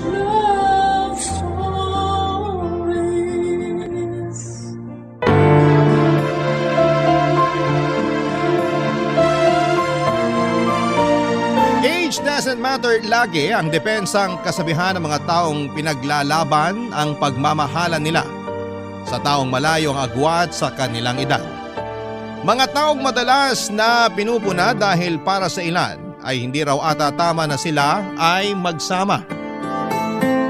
love stories. Age doesn't matter lagi ang depensang kasabihan ng mga taong pinaglalaban ang pagmamahalan nila sa taong malayo ang agwat sa kanilang edad. Mga taong madalas na pinupuna dahil para sa ilan ay hindi raw ata tama na sila ay magsama.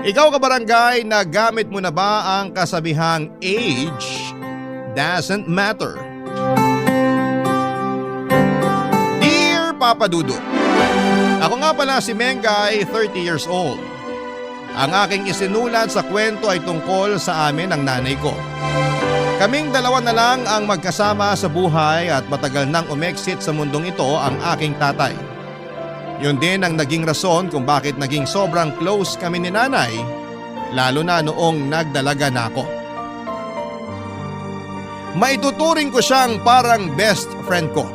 Ikaw kabarangay, nagamit mo na ba ang kasabihang age doesn't matter? Dear Papa Dudut, ako nga pala si Mengay, 30 years old. Ang aking isinulat sa kwento ay tungkol sa amin ng nanay ko. Kaming dalawa na lang ang magkasama sa buhay at matagal nang umexit sa mundong ito ang aking tatay. Yun din ang naging rason kung bakit naging sobrang close kami ni nanay, lalo na noong nagdalaga na ako. Maituturing ko siyang parang best friend ko.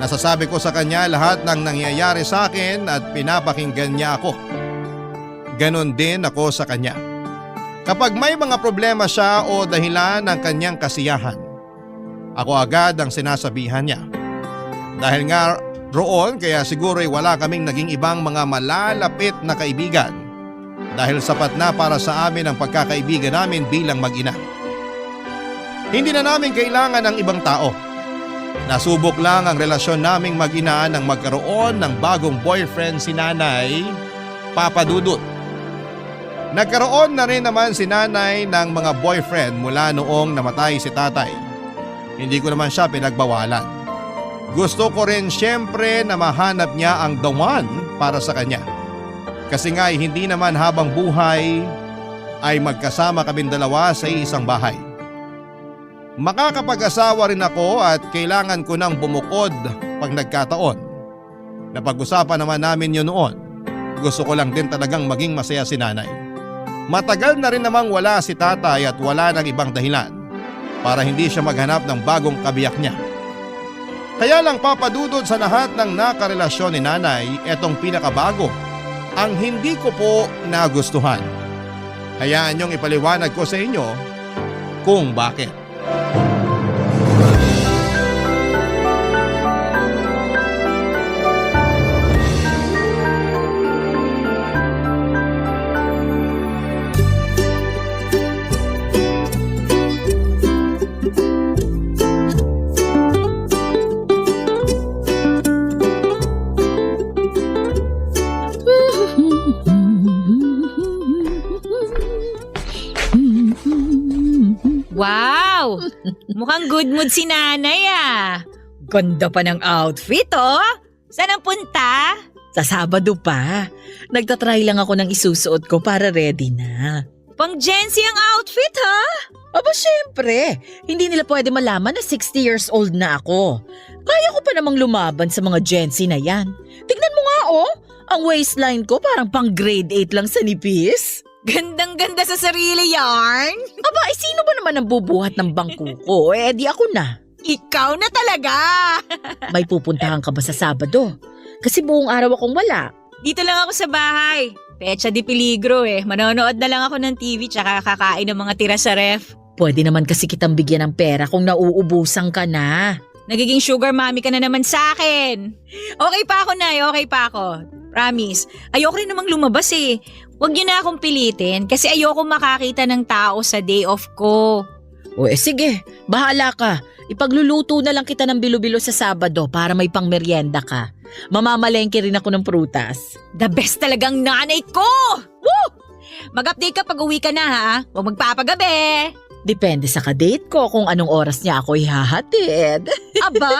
Nasasabi ko sa kanya lahat ng nangyayari sa akin at pinapakinggan niya ako. Ganon din ako sa kanya. Kapag may mga problema siya o dahilan ng kanyang kasiyahan, ako agad ang sinasabihan niya. Dahil nga roon kaya siguro'y wala kaming naging ibang mga malalapit na kaibigan dahil sapat na para sa amin ang pagkakaibigan namin bilang mag-ina. Hindi na namin kailangan ng ibang tao. Nasubok lang ang relasyon naming mag-ina nang magkaroon ng bagong boyfriend si nanay, Papa Dudut. Nagkaroon na rin naman si nanay ng mga boyfriend mula noong namatay si tatay. Hindi ko naman siya pinagbawalan. Gusto ko rin siyempre na mahanap niya ang the one para sa kanya. Kasi nga hindi naman habang buhay ay magkasama kaming dalawa sa isang bahay. Makakapag-asawa rin ako at kailangan ko nang bumukod pag nagkataon. Napag-usapan naman namin yun noon. Gusto ko lang din talagang maging masaya si nanay. Matagal na rin namang wala si tatay at wala nang ibang dahilan para hindi siya maghanap ng bagong kabiyak niya. Kaya lang papadudod sa lahat ng nakarelasyon ni nanay, etong pinakabago ang hindi ko po nagustuhan. Hayaan niyong ipaliwanag ko sa inyo kung bakit. Wow! Mukhang good mood si nanay ah. Ganda pa ng outfit, oh. Saan ang punta? Sa Sabado pa. Nagtatry lang ako ng isusuot ko para ready na. Pang Gen Z ang outfit ha? Aba syempre, hindi nila pwede malaman na 60 years old na ako. Kaya ko pa namang lumaban sa mga Gen Z na yan. Tignan mo nga oh, ang waistline ko parang pang grade 8 lang sa nipis. Gandang-ganda sa sarili yarn. Aba, sino ba naman ang bubuhat ng bangko ko? Di ako na. Ikaw na talaga. May pupuntahan ka ba sa Sabado? Kasi buong araw akong wala. Dito lang ako sa bahay. Pecha di peligro eh. Manonood na lang ako ng TV tsaka kakain ng mga tira sa ref. Pwede naman kasi kitang bigyan ng pera kung nauubusan ka na. Nagiging sugar mommy ka na naman sa akin. Okay pa ako, Nay. Okay pa ako. Promise. Ayoko rin namang lumabas eh. Huwag niyo na akong pilitin kasi ayoko makakita ng tao sa day off ko. O sige, bahala ka. Ipagluluto na lang kita ng bilo-bilo sa Sabado para may pangmeryenda ka. Mamamalengke rin ako ng prutas. The best talagang nanay ko! Woo! Mag-update ka pag uwi ka na ha. Huwag magpapagabi. Depende sa kadate ko kung anong oras niya ako ihahatid. Aba,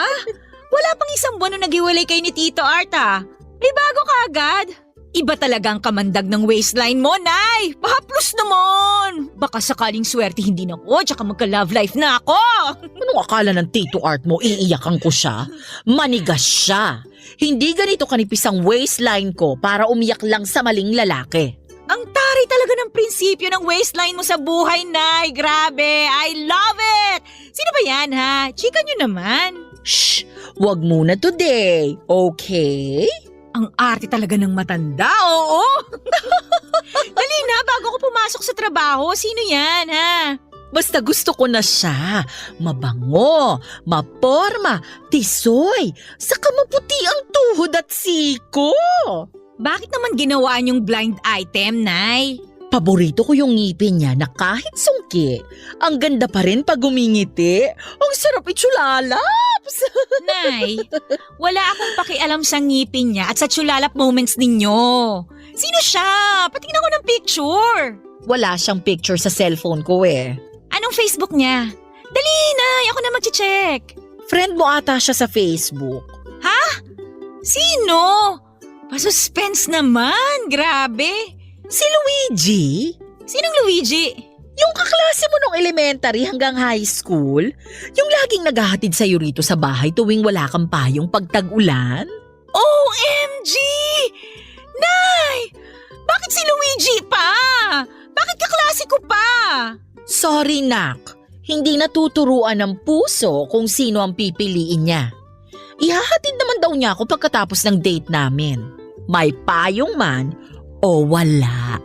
wala pang isang buwan nung naghiwalay kayo ni Tito Art ah. May bago ka agad. Iba talagang kamandag ng waistline mo, Nay! Pahaplos naman! Baka sakaling swerte hindi na ko, tsaka magka-love life na ako! Anong akala ng Tito Art mo, iiyakan ko siya? Manigas siya. Hindi ganito kanipis ang waistline ko para umiyak lang sa maling lalaki. Ang taray talaga ng prinsipyo ng waistline mo sa buhay, Nay! Grabe! I love it! Sino ba yan, ha? Chika nyo naman. Shh! Wag muna today, okay? Ang arte talaga ng matanda, oo! trabaho. Sino yan, ha? Basta gusto ko na siya. Mabango, maporma, tisoy, saka maputi ang tuhod at siko. Bakit naman ginawa niyong blind item, Nay? Paborito ko yung ngipin niya na kahit sungki, ang ganda pa rin pag umingiti. Ang sarap itsulalaps! Nay, wala akong pakialam sa ngipin niya at sa tsulalap moments ninyo. Sino siya? Patingin ako ng picture. Wala siyang picture sa cellphone ko eh. Anong Facebook niya? Dali, Nay, ako na mag-check. Friend mo ata siya sa Facebook. Sino? Pa-suspense naman, grabe. Si Luigi? Sinong Luigi? Yung kaklase mo nung elementary hanggang high school? Yung laging naghahatid sa'yo rito sa bahay tuwing wala kang payong pag tag-ulan? OMG! Nay! Bakit si Luigi pa? Bakit kaklase ko pa? Sorry, Nak. Hindi natuturuan ng puso kung sino ang pipiliin niya. Ihahatid naman daw niya ako pagkatapos ng date namin. May payong man o wala.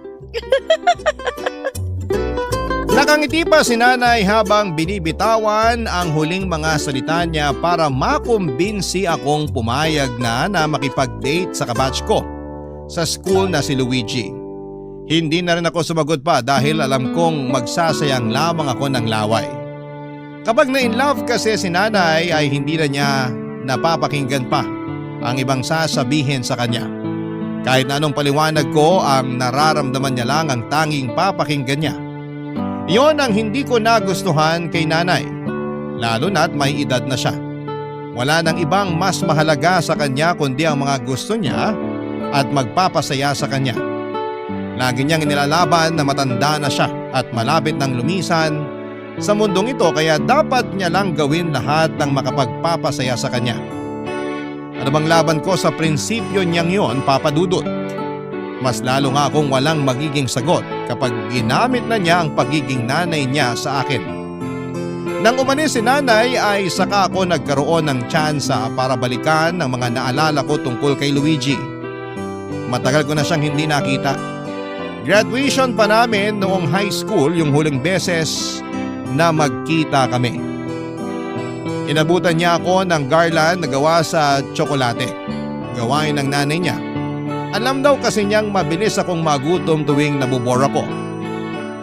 Nakangiti pa si nanay habang binibitawan ang huling mga salita niya para makumbinsi akong pumayag na makipag-date sa kabatch ko sa school na si Luigi. Hindi na rin ako sumagot pa dahil alam kong magsasayang lamang ako ng laway. Kapag na-inlove kasi si nanay ay hindi na niya napapakinggan pa ang ibang sasabihin sa kanya. Kahit na anong paliwanag ko, ang nararamdaman niya lang ang tanging papakinggan niya. Iyon ang hindi ko nagustuhan kay nanay, lalo na't may edad na siya. Wala nang ibang mas mahalaga sa kanya kundi ang mga gusto niya at magpapasaya sa kanya. Lagi niyang inilalaban na matanda na siya at malapit ng lumisan sa mundong ito kaya dapat niya lang gawin lahat ng makapagpapasaya sa kanya. Ano bang laban ko sa prinsipyo niyang yon, Papa Dudut? Mas lalo nga akong walang magiging sagot kapag ginamit na niya ang pagiging nanay niya sa akin. Nang umalis si nanay ay saka ako nagkaroon ng tsansa para balikan ang mga naalala ko tungkol kay Luigi. Matagal ko na siyang hindi nakita. Graduation pa namin noong high school yung huling beses na magkita kami. Inabutan niya ako ng garland na gawa sa tsokolate. Gawain ng nanay niya. Alam daw kasi niyang mabilis akong magutom tuwing nabubor ako.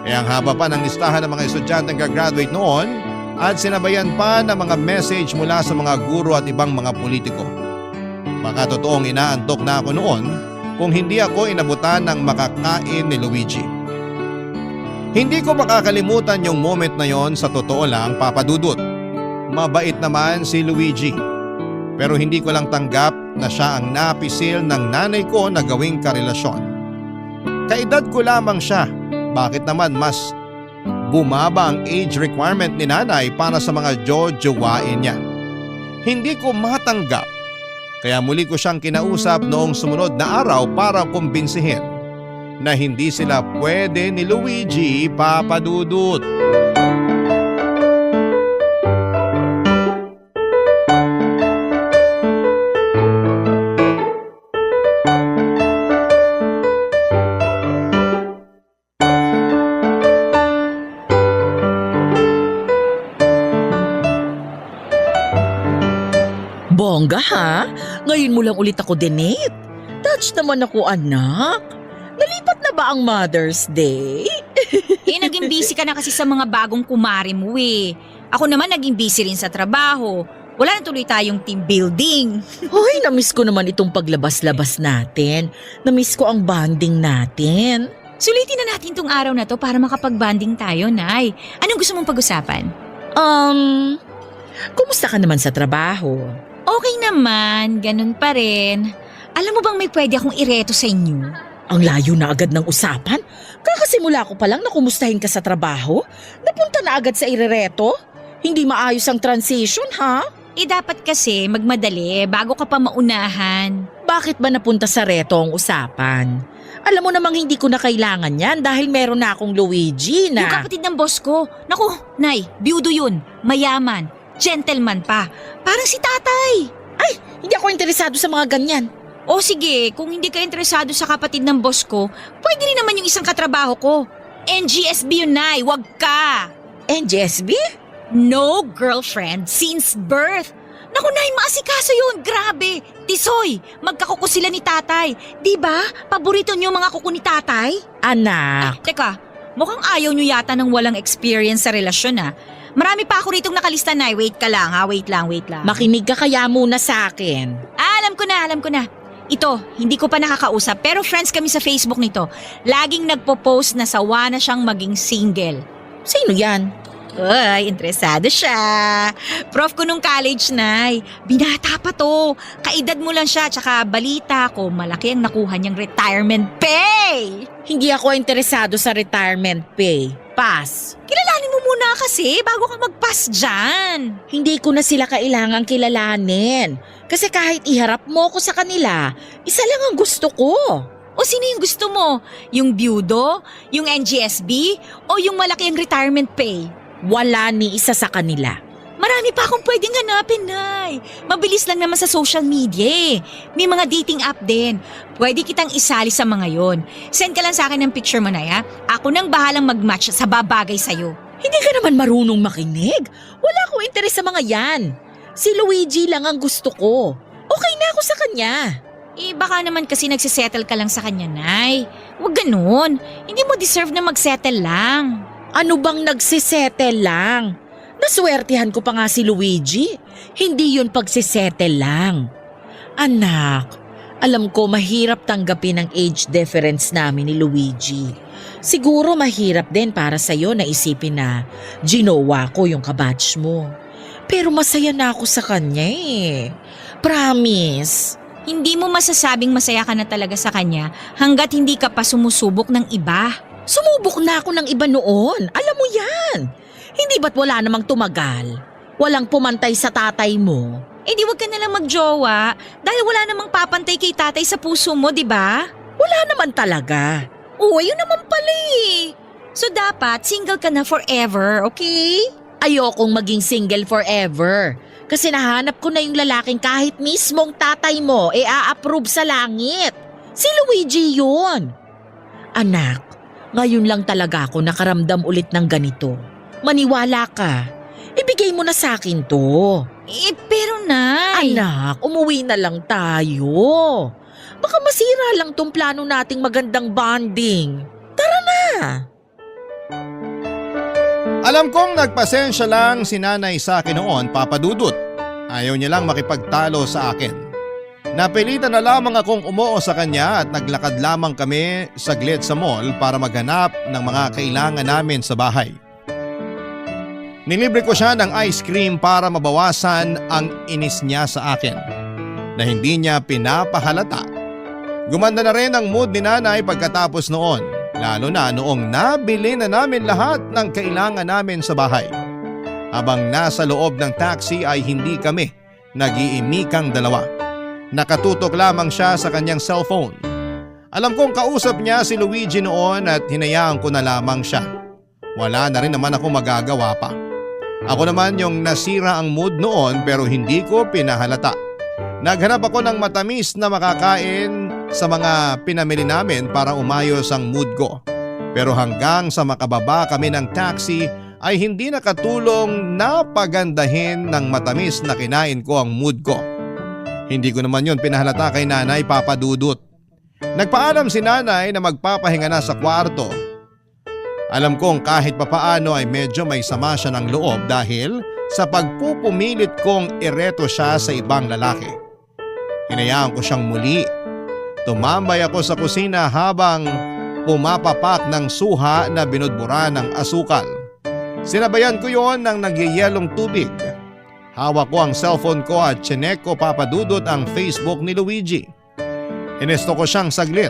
Kaya ang haba pa ng listahan ng mga estudyanteng gagraduate noon at sinabayan pa ng mga message mula sa mga guro at ibang mga politiko. Baka totoong inaantok na ako noon kung hindi ako inabutan ng makakain ni Luigi. Hindi ko makakalimutan yung moment na yon, sa totoo lang, Papa Dudut. Mabait naman si Luigi. Pero hindi ko lang tanggap na siya ang napisil ng nanay ko na gawing karelasyon. Kaedad ko lamang siya. Bakit naman mas bumaba ang age requirement ni nanay para sa mga jojowain niya? Hindi ko matanggap. Kaya muli ko siyang kinausap noong sumunod na araw para kumbinsihin na hindi sila pwede ni Luigi, Papa Dudut. Bongga ha? Ngayon mo lang ulit ako dinate. Touch naman ako, anak. Nalipat na ba ang Mother's Day? Naging busy ka na kasi sa mga bagong kumari mo eh. Ako naman naging busy rin sa trabaho. Wala na tuloy tayong team building. Hoy, namiss ko naman itong paglabas-labas natin. Namiss ko ang bonding natin. Sulitin na natin tong araw na to para makapag-bonding tayo, Nay. Anong gusto mong pag-usapan? Kumusta ka naman sa trabaho? Okay naman, ganun pa rin. Alam mo bang may pwede akong ireto sa inyo? Ang layo na agad ng usapan. Kakasimula ko pa lang na kumustahin ka sa trabaho. Napunta na agad sa irereto. Hindi maayos ang transition, ha? Dapat kasi magmadali bago ka pa maunahan. Bakit ba napunta sa reto ang usapan? Alam mo namang hindi ko na kailangan yan dahil meron na akong Luigi na... Yung kapatid ng boss ko. Naku, Nay, biyudo yun. Mayaman. Gentleman pa. Parang si tatay. Ay, hindi ako interesado sa mga ganyan. O sige, kung hindi ka interesado sa kapatid ng boss ko, pwede rin naman yung isang katrabaho ko. NGSB yun, Nay. Wag ka. NGSB? No girlfriend since birth. Naku, Nay, maasikaso yun. Grabe. Tisoy, magkakuko sila ni tatay. Di ba? Paborito niyo mga kuko ni tatay? Anak, Teka, mukhang ayaw niyo yata ng walang experience sa relasyon ah. Marami pa ako ritong nakalista, Nay. Wait ka lang ha. Wait lang. makinig ka kaya muna sa akin. Alam ko na. Ito, hindi ko pa nakakausap pero friends kami sa Facebook nito. Laging nagpo-post na sawa na siyang maging single. Sino yan? Ay, interesado siya. Prof ko nung college, Nay. Binata pa to. Kaedad mo lang siya, tsaka balita ko, malaki ang nakuha niyang retirement pay. Hindi ako interesado sa retirement pay. Pass. Kilalanin mo muna kasi bago ka mag-pass dyan. Hindi ko na sila kailangang kilalanin. Kasi kahit iharap mo ko sa kanila, isa lang ang gusto ko. O sino yung gusto mo? Yung byudo? Yung NGSB? O yung malaki ang retirement pay? Wala ni isa sa kanila. Marami pa akong pwedeng hanapin, Nay. Mabilis lang naman sa social media eh. May mga dating app din. Pwede kitang isali sa mga yon. Send ka lang sa akin ng picture mo, Nay, ha? Ako nang bahalang mag-match sa babagay sa'yo. Hindi ka naman marunong makinig. Wala akong interes sa mga yan. Si Luigi lang ang gusto ko. Okay na ako sa kanya. Eh, baka naman kasi nagsisettle ka lang sa kanya, Nay. Huwag ganun. Hindi mo deserve na magsettle lang. Ano bang nagsisettle lang? Naswertihan ko pa nga si Luigi. Hindi yun pagsisettle lang. Anak, alam ko mahirap tanggapin ang age difference namin ni Luigi. Siguro mahirap din para sa'yo na isipin na ginawa ko yung kabatch mo. Pero masaya na ako sa kanya eh. Promise. Hindi mo masasabing masaya ka na talaga sa kanya hanggat hindi ka pa sumusubok ng iba. Sumubok na ako ng iba noon. Alam mo yan. Hindi ba't wala namang tumagal? Walang pumantay sa tatay mo. Eh di wag ka nalang magjowa dahil wala namang papantay kay tatay sa puso mo, di ba? Wala naman talaga. Oo, yun naman pala eh. So dapat single ka na forever, okay? Ayokong maging single forever. Kasi nahanap ko na yung lalaking kahit mismong tatay mo a-approve sa langit. Si Luigi yun. Anak, ngayon lang talaga ako nakaramdam ulit ng ganito. Maniwala ka. Ibigay mo na sa akin to. Eh pero Nay. Anak, umuwi na lang tayo. Baka masira lang tong plano nating magandang bonding. Tara na. Alam kong nagpasensya lang si nanay sa akin noon, Papa Dudut. Ayaw niya lang makipagtalo sa akin. Napilitan na lamang akong umuo sa kanya at naglakad lamang kami saglit sa mall para maghanap ng mga kailangan namin sa bahay. Nilibre ko siya ng ice cream para mabawasan ang inis niya sa akin na hindi niya pinapahalata. Gumanda na rin ang mood ni nanay pagkatapos noon, lalo na noong nabili na namin lahat ng kailangan namin sa bahay. Habang nasa loob ng taxi ay hindi kami nag-iimikang dalawa. Nakatutok lamang siya sa kanyang cellphone. Alam kong kausap niya si Luigi noon at hinayaan ko na lamang siya. Wala na rin naman ako magagawa pa. Ako naman yung nasira ang mood noon pero hindi ko pinahalata. Naghanap ako ng matamis na makakain sa mga pinamili namin para umayos ang mood ko. Pero hanggang sa makababa kami ng taxi ay hindi nakatulong na pagandahin ng matamis na kinain ko ang mood ko. Hindi ko naman yun pinahalata kay nanay, Papa Dudut. Nagpaalam si nanay na magpapahinga na sa kwarto. Alam kong kahit papaano ay medyo may sama siya ng loob dahil sa pagpupumilit kong ireto siya sa ibang lalaki. Hinayaan ko siyang muli. Tumambay ako sa kusina habang pumapapak ng suha na binudbura ng asukal. Sinabayan ko yon ng nagyayelong tubig. Hawak ko ang cellphone ko at chinek ko, Papa Dudut, ang Facebook ni Luigi. Inesto ko siyang saglit.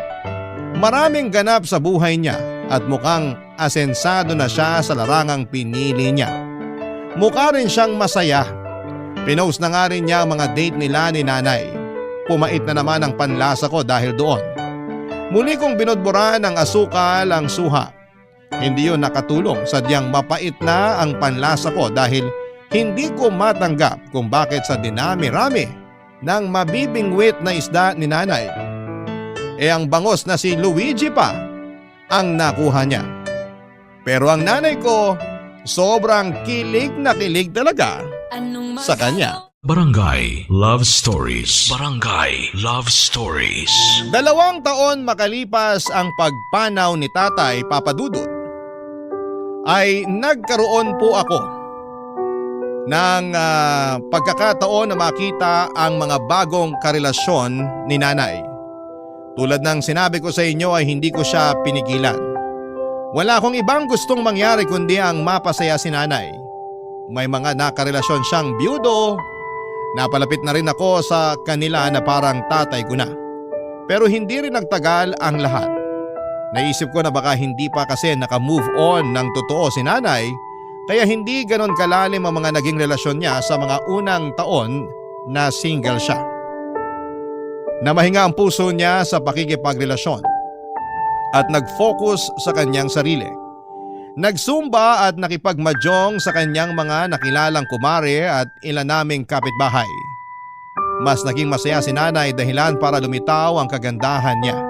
Maraming ganap sa buhay niya at mukhang asensado na siya sa larangang pinili niya. Mukha rin siyang masaya. Pinost na nga rin niya ang mga date nila ni nanay. Pumait na naman ang panlasa ko dahil doon. Muli kong binudbura ng asukal ang suha. Hindi yun nakatulong, sadyang mapait na ang panlasa ko dahil hindi ko matanggap kung bakit sa dinami-rami ng mabibingwit na isda ni nanay, ang bangos na si Luigi pa ang nakuha niya. Pero ang nanay ko, sobrang kilig na kilig talaga sa kanya. Barangay Love Stories. Barangay Love Stories. 2 taon makalipas ang pagpanaw ni Tatay Papa Dudut, ay nagkaroon po ako ng pagkakataon na makita ang mga bagong karelasyon ni Nanay. Tulad ng sinabi ko sa inyo ay hindi ko siya pinigilan. Wala akong ibang gustong mangyari kundi ang mapasaya si Nanay. May mga nakarelasyon siyang byudo. Napalapit na rin ako sa kanila na parang tatay ko na. Pero hindi rin nagtagal ang lahat. Naisip ko na baka hindi pa kasi naka-move on ng totoo si Nanay, kaya hindi ganon kalalim ang mga naging relasyon niya sa mga unang taon na single siya. Namahinga ang puso niya sa pakikipagrelasyon at nag-focus sa kanyang sarili. Nagsumba at nakipagmadyong sa kanyang mga nakilalang kumare at ilan naming kapitbahay. Mas naging masaya si Nanay dahilan para lumitaw ang kagandahan niya.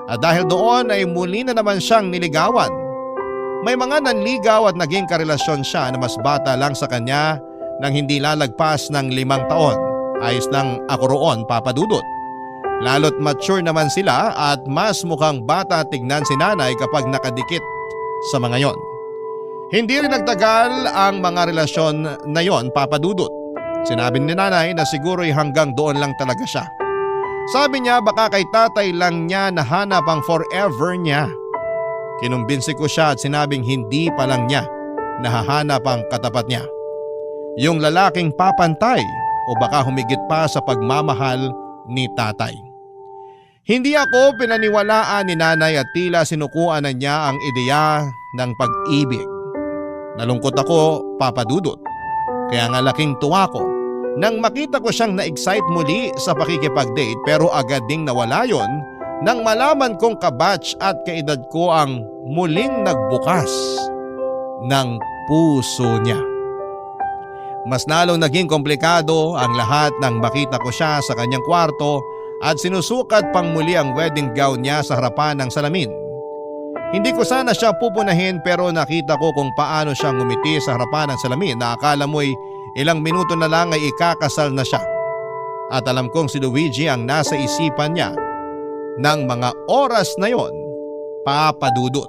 At dahil doon ay muli na naman siyang niligawan. May mga nanligaw at naging karelasyon siya na mas bata lang sa kanya nang hindi lalagpas ng 5 taon. Ayos lang ako roon, Papa Dudut. Lalo't mature naman sila at mas mukhang bata tignan si Nanay kapag nakadikit sa mga yon. Hindi rin nagtagal ang mga relasyon na yon, Papa Dudut. Sinabi ni Nanay na siguro'y hanggang doon lang talaga siya. Sabi niya baka kay tatay lang niya nahanap ang forever niya. Kinumbinsi ko siya at sinabing hindi pa lang niya nahahanap ang katapat niya. Yung lalaking papantay o baka humigit pa sa pagmamahal ni tatay. Hindi ako pinaniwalaan ni Nanay at tila sinukuan na niya ang ideya ng pag-ibig. Nalungkot ako, Papa Dudut. Kaya nga laking tuwa ko nang makita ko siyang na-excite muli sa pakikipag-date, pero agad ding nawala yon nang malaman kong kabatch at kaedad ko ang muling nagbukas ng puso niya. Mas lalong naging komplikado ang lahat nang makita ko siya sa kanyang kwarto at sinusukat pang muli ang wedding gown niya sa harapan ng salamin. Hindi ko sana siya pupunahin pero nakita ko kung paano siya ngumiti sa harapan ng salamin na akala mo'y ilang minuto na lang ay ikakasal na siya. At alam kong si Luigi ang nasa isipan niya ng mga oras na yon, Papa Dudut.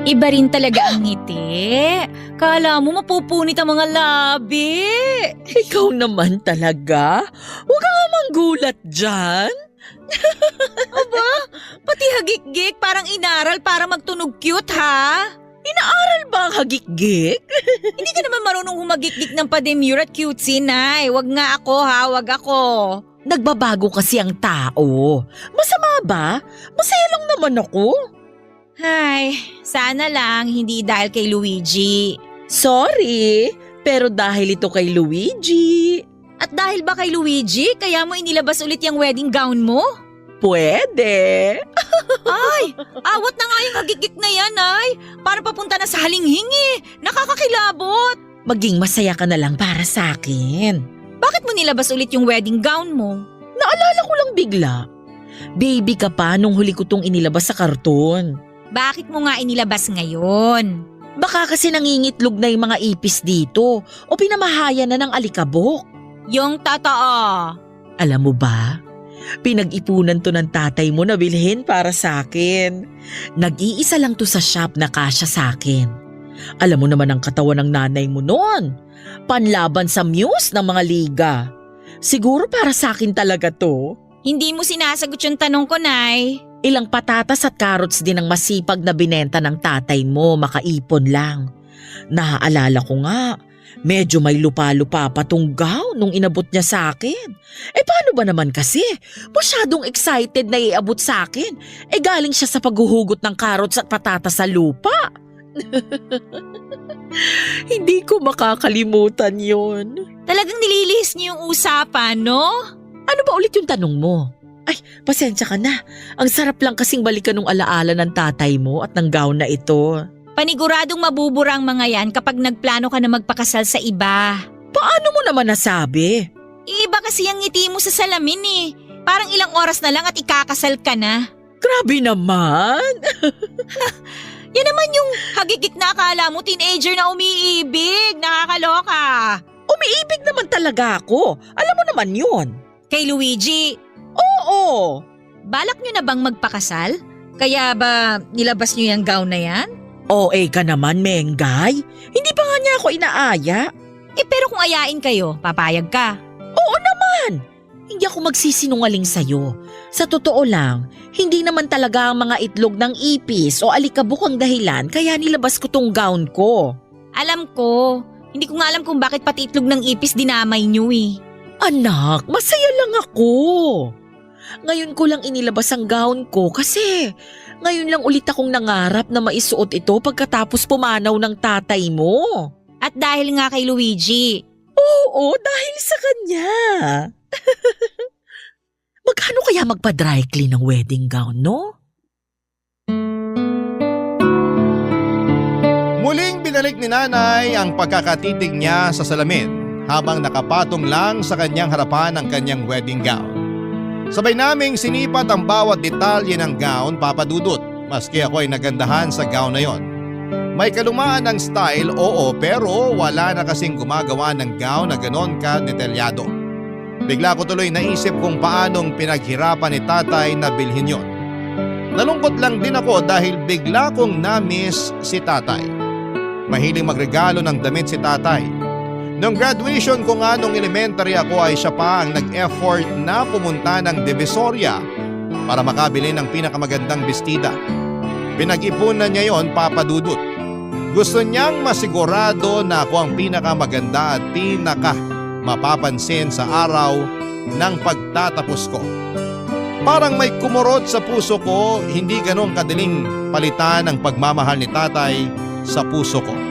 Iba rin talaga ang ngiti. Kala mo mapupunit ang mga labi. Ikaw naman talaga? Huwag ka nga manggulat dyan. Aba, pati hagik-gik parang inaral para magtunog cute ha? Inaaral ba ang hagik-gik? Hindi ka naman marunong humagik-gik ng pa-demure at cutesy, Nay. Wag nga ako ha, wag ako. Nagbabago kasi ang tao. Masama ba? Masaya lang naman ako. Ay, sana lang hindi dahil kay Luigi. Sorry, pero dahil ito kay Luigi. At dahil ba kay Luigi, kaya mo inilabas ulit yung wedding gown mo? Pwede. Ay, awat na nga yung hagik-gik na yan, ay. Para papunta na sa halinghingi. Nakakakilabot. Maging masaya ka na lang para sa akin. Bakit mo nilabas ulit yung wedding gown mo? Naalala ko lang bigla. Baby ka pa nung huli ko tong inilabas sa karton. Bakit mo nga inilabas ngayon? Baka kasi nangingitlog na yung mga ipis dito o pinamahaya na ng alikabok. Yung totoo. Alam mo ba? Pinag-ipunan to ng tatay mo na bilhin para sa akin. Nag-iisa lang to sa shop na kasya sa akin. Alam mo naman ang katawan ng nanay mo noon. Panlaban sa muse ng mga liga. Siguro para sa akin talaga to. Hindi mo sinasagot yung tanong ko, Nay. Ilang patatas at carrots din ang masipag na binenta ng tatay mo, makaipon lang. Naaalala ko nga, medyo may lupa-lupa pa tong gown nung inabot niya sa akin. Paano ba naman kasi? Masyadong excited na iabot sa akin. Galing siya sa paghuhugot ng carrots at patatas sa lupa. Hindi ko makakalimutan yon. Talagang nililihis niyo yung usapan, no? Ano ba ulit yung tanong mo? Ay, pasensya ka na. Ang sarap lang kasing balikan ng alaala ng tatay mo at ng gown na ito. Paniguradong mabubura ang mga yan kapag nagplano ka na magpakasal sa iba. Paano mo naman nasabi? Iba kasi ang ngiti mo sa salamin eh. Parang ilang oras na lang at ikakasal ka na. Grabe naman. Yan naman yung hagikik na akala mo teenager na umiibig. Nakakaloka. Umiibig naman talaga ako. Alam mo naman yun. Kay Luigi, Oo. balak nyo na bang magpakasal? Kaya ba nilabas nyo yung gown na yan? OA ka naman, Mengay. Hindi pa nga niya ako inaaya. Pero kung ayain kayo, papayag ka. Oo naman. Hindi ako magsisinungaling sa'yo. Sa totoo lang, hindi naman talaga ang mga itlog ng ipis o alikabok ang dahilan kaya nilabas ko tong gown ko. Alam ko. Hindi ko nga alam kung bakit pati itlog ng ipis dinamay nyo eh. Anak, masaya lang ako. Ngayon ko lang inilabas ang gown ko kasi ngayon lang ulit akong nangarap na maisuot ito pagkatapos pumanaw ng tatay mo. At dahil nga kay Luigi. Oo, dahil sa kanya. Magkano kaya magpa-dry clean ng wedding gown, no? Muling binalik ni nanay ang pagkakatitig niya sa salamin habang nakapatong lang sa kanyang harapan ang kanyang wedding gown. Sabay naming sinipat ang bawat detalye ng gown, Papa Dudut, maski ako ay nagandahan sa gown na yon. May kalumaan ng style, oo, pero wala na kasing gumagawa ng gown na ganon ka detalyado. Bigla ko tuloy naisip kung paanong pinaghirapan ni tatay na bilhin yon. Nalungkot lang din ako dahil bigla kong na-miss si tatay. Mahiling magregalo ng damit si tatay. Noong graduation ko nga nung elementary ako ay siya pa ang nag-effort na pumunta ng Divisoria para makabili ng pinakamagandang bestida. Pinag-ipunan niya yon, Papa Dudut. Gusto niyang masigurado na ako ang pinakamaganda at mapapansin sa araw ng pagtatapos ko. Parang may kumurot sa puso ko, hindi ganong kadaling palitan ang pagmamahal ni tatay sa puso ko.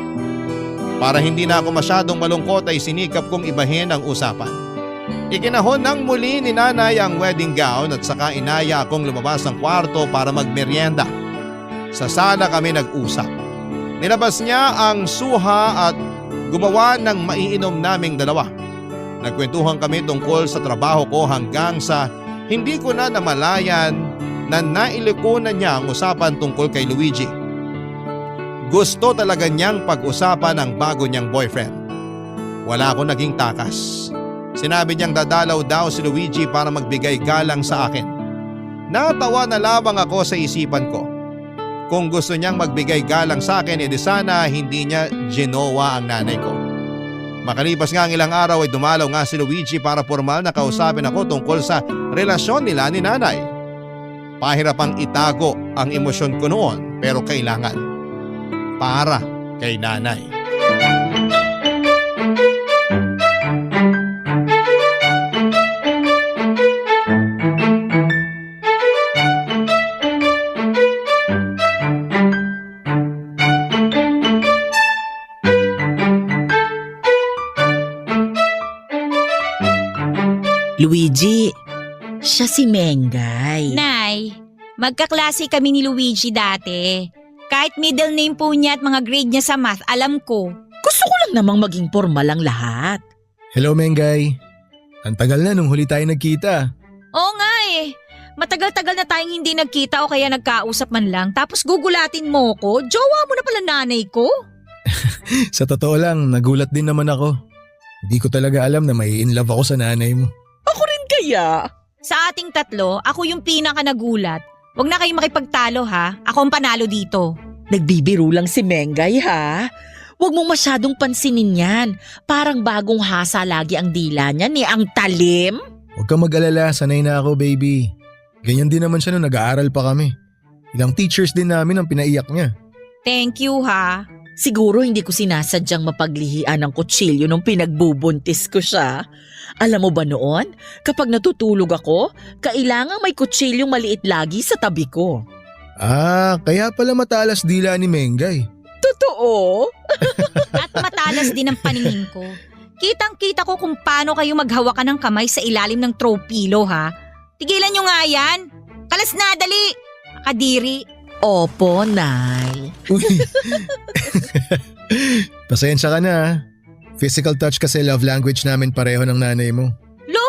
Para hindi na ako masyadong malungkot ay sinikap kong ibahin ang usapan. Ikinahon ng muli ni nanay ang wedding gown at saka inaya akong lumabas ng kwarto para magmeryenda. Sa sala kami nag-usap. Nilabas niya ang suha at gumawa ng maiinom naming dalawa. Nagkwentuhan kami tungkol sa trabaho ko hanggang sa hindi ko na namalayan na nailiko na niya ang usapan tungkol kay Luigi. Gusto talaga niyang pag-usapan ang bago niyang boyfriend. Wala akong naging takas. Sinabi niyang dadalaw daw si Luigi para magbigay galang sa akin. Natawa na lamang ako sa isipan ko. Kung gusto niyang magbigay galang sa akin, edi sana hindi niya ginowa ang nanay ko. Makalipas nga ang ilang araw ay dumalaw nga si Luigi para formal na kausapin ako tungkol sa relasyon nila ni nanay. Pahirapang itago ang emosyon ko noon pero kailangan. Para kay nanay. Luigi, siya si Mengay. Nay, magkaklase kami ni Luigi dati. Kahit middle name po niya at mga grade niya sa math, alam ko. Gusto ko lang namang maging formal ang lahat. Hello, Mengay. Ang tagal na nung huli tayo nagkita. Oo nga eh. Matagal-tagal na tayong hindi nagkita o kaya nagkausap man lang. Tapos gugulatin mo ko, jowa mo na pala nanay ko. Sa totoo lang, nagulat din naman ako. Hindi ko talaga alam na may in love ako sa nanay mo. Ako rin kaya. Sa ating tatlo, ako yung pinaka nagulat. Huwag na kayong makipagtalo ha. Ako ang panalo dito. Nagbibiro lang si Mengay ha. Huwag mong masyadong pansinin yan. Parang bagong hasa lagi ang dila niya ni ang talim. Huwag kang mag-alala, sanay na ako, baby. Ganyan din naman siya nung nag-aaral pa kami. Ilang teachers din namin ang pinaiyak niya. Thank you ha. Siguro hindi ko sinasadyang mapaglihian ng kutsilyo nung pinagbubuntis ko siya. Alam mo ba noon, kapag natutulog ako, kailangang may kutsilyong maliit lagi sa tabi ko. Ah, kaya pala matalas dila ni Mengay. Totoo? At matalas din ang paningin ko. Kitang-kita ko kung paano kayo maghawakan ng kamay sa ilalim ng throw pillow ha. Tigilan nyo nga yan. Kalas na, dali. Kadiri. Opo, Nay. Uy. Pasensya ka na ha. Physical touch kasi love language namin pareho ng nanay mo. Lo,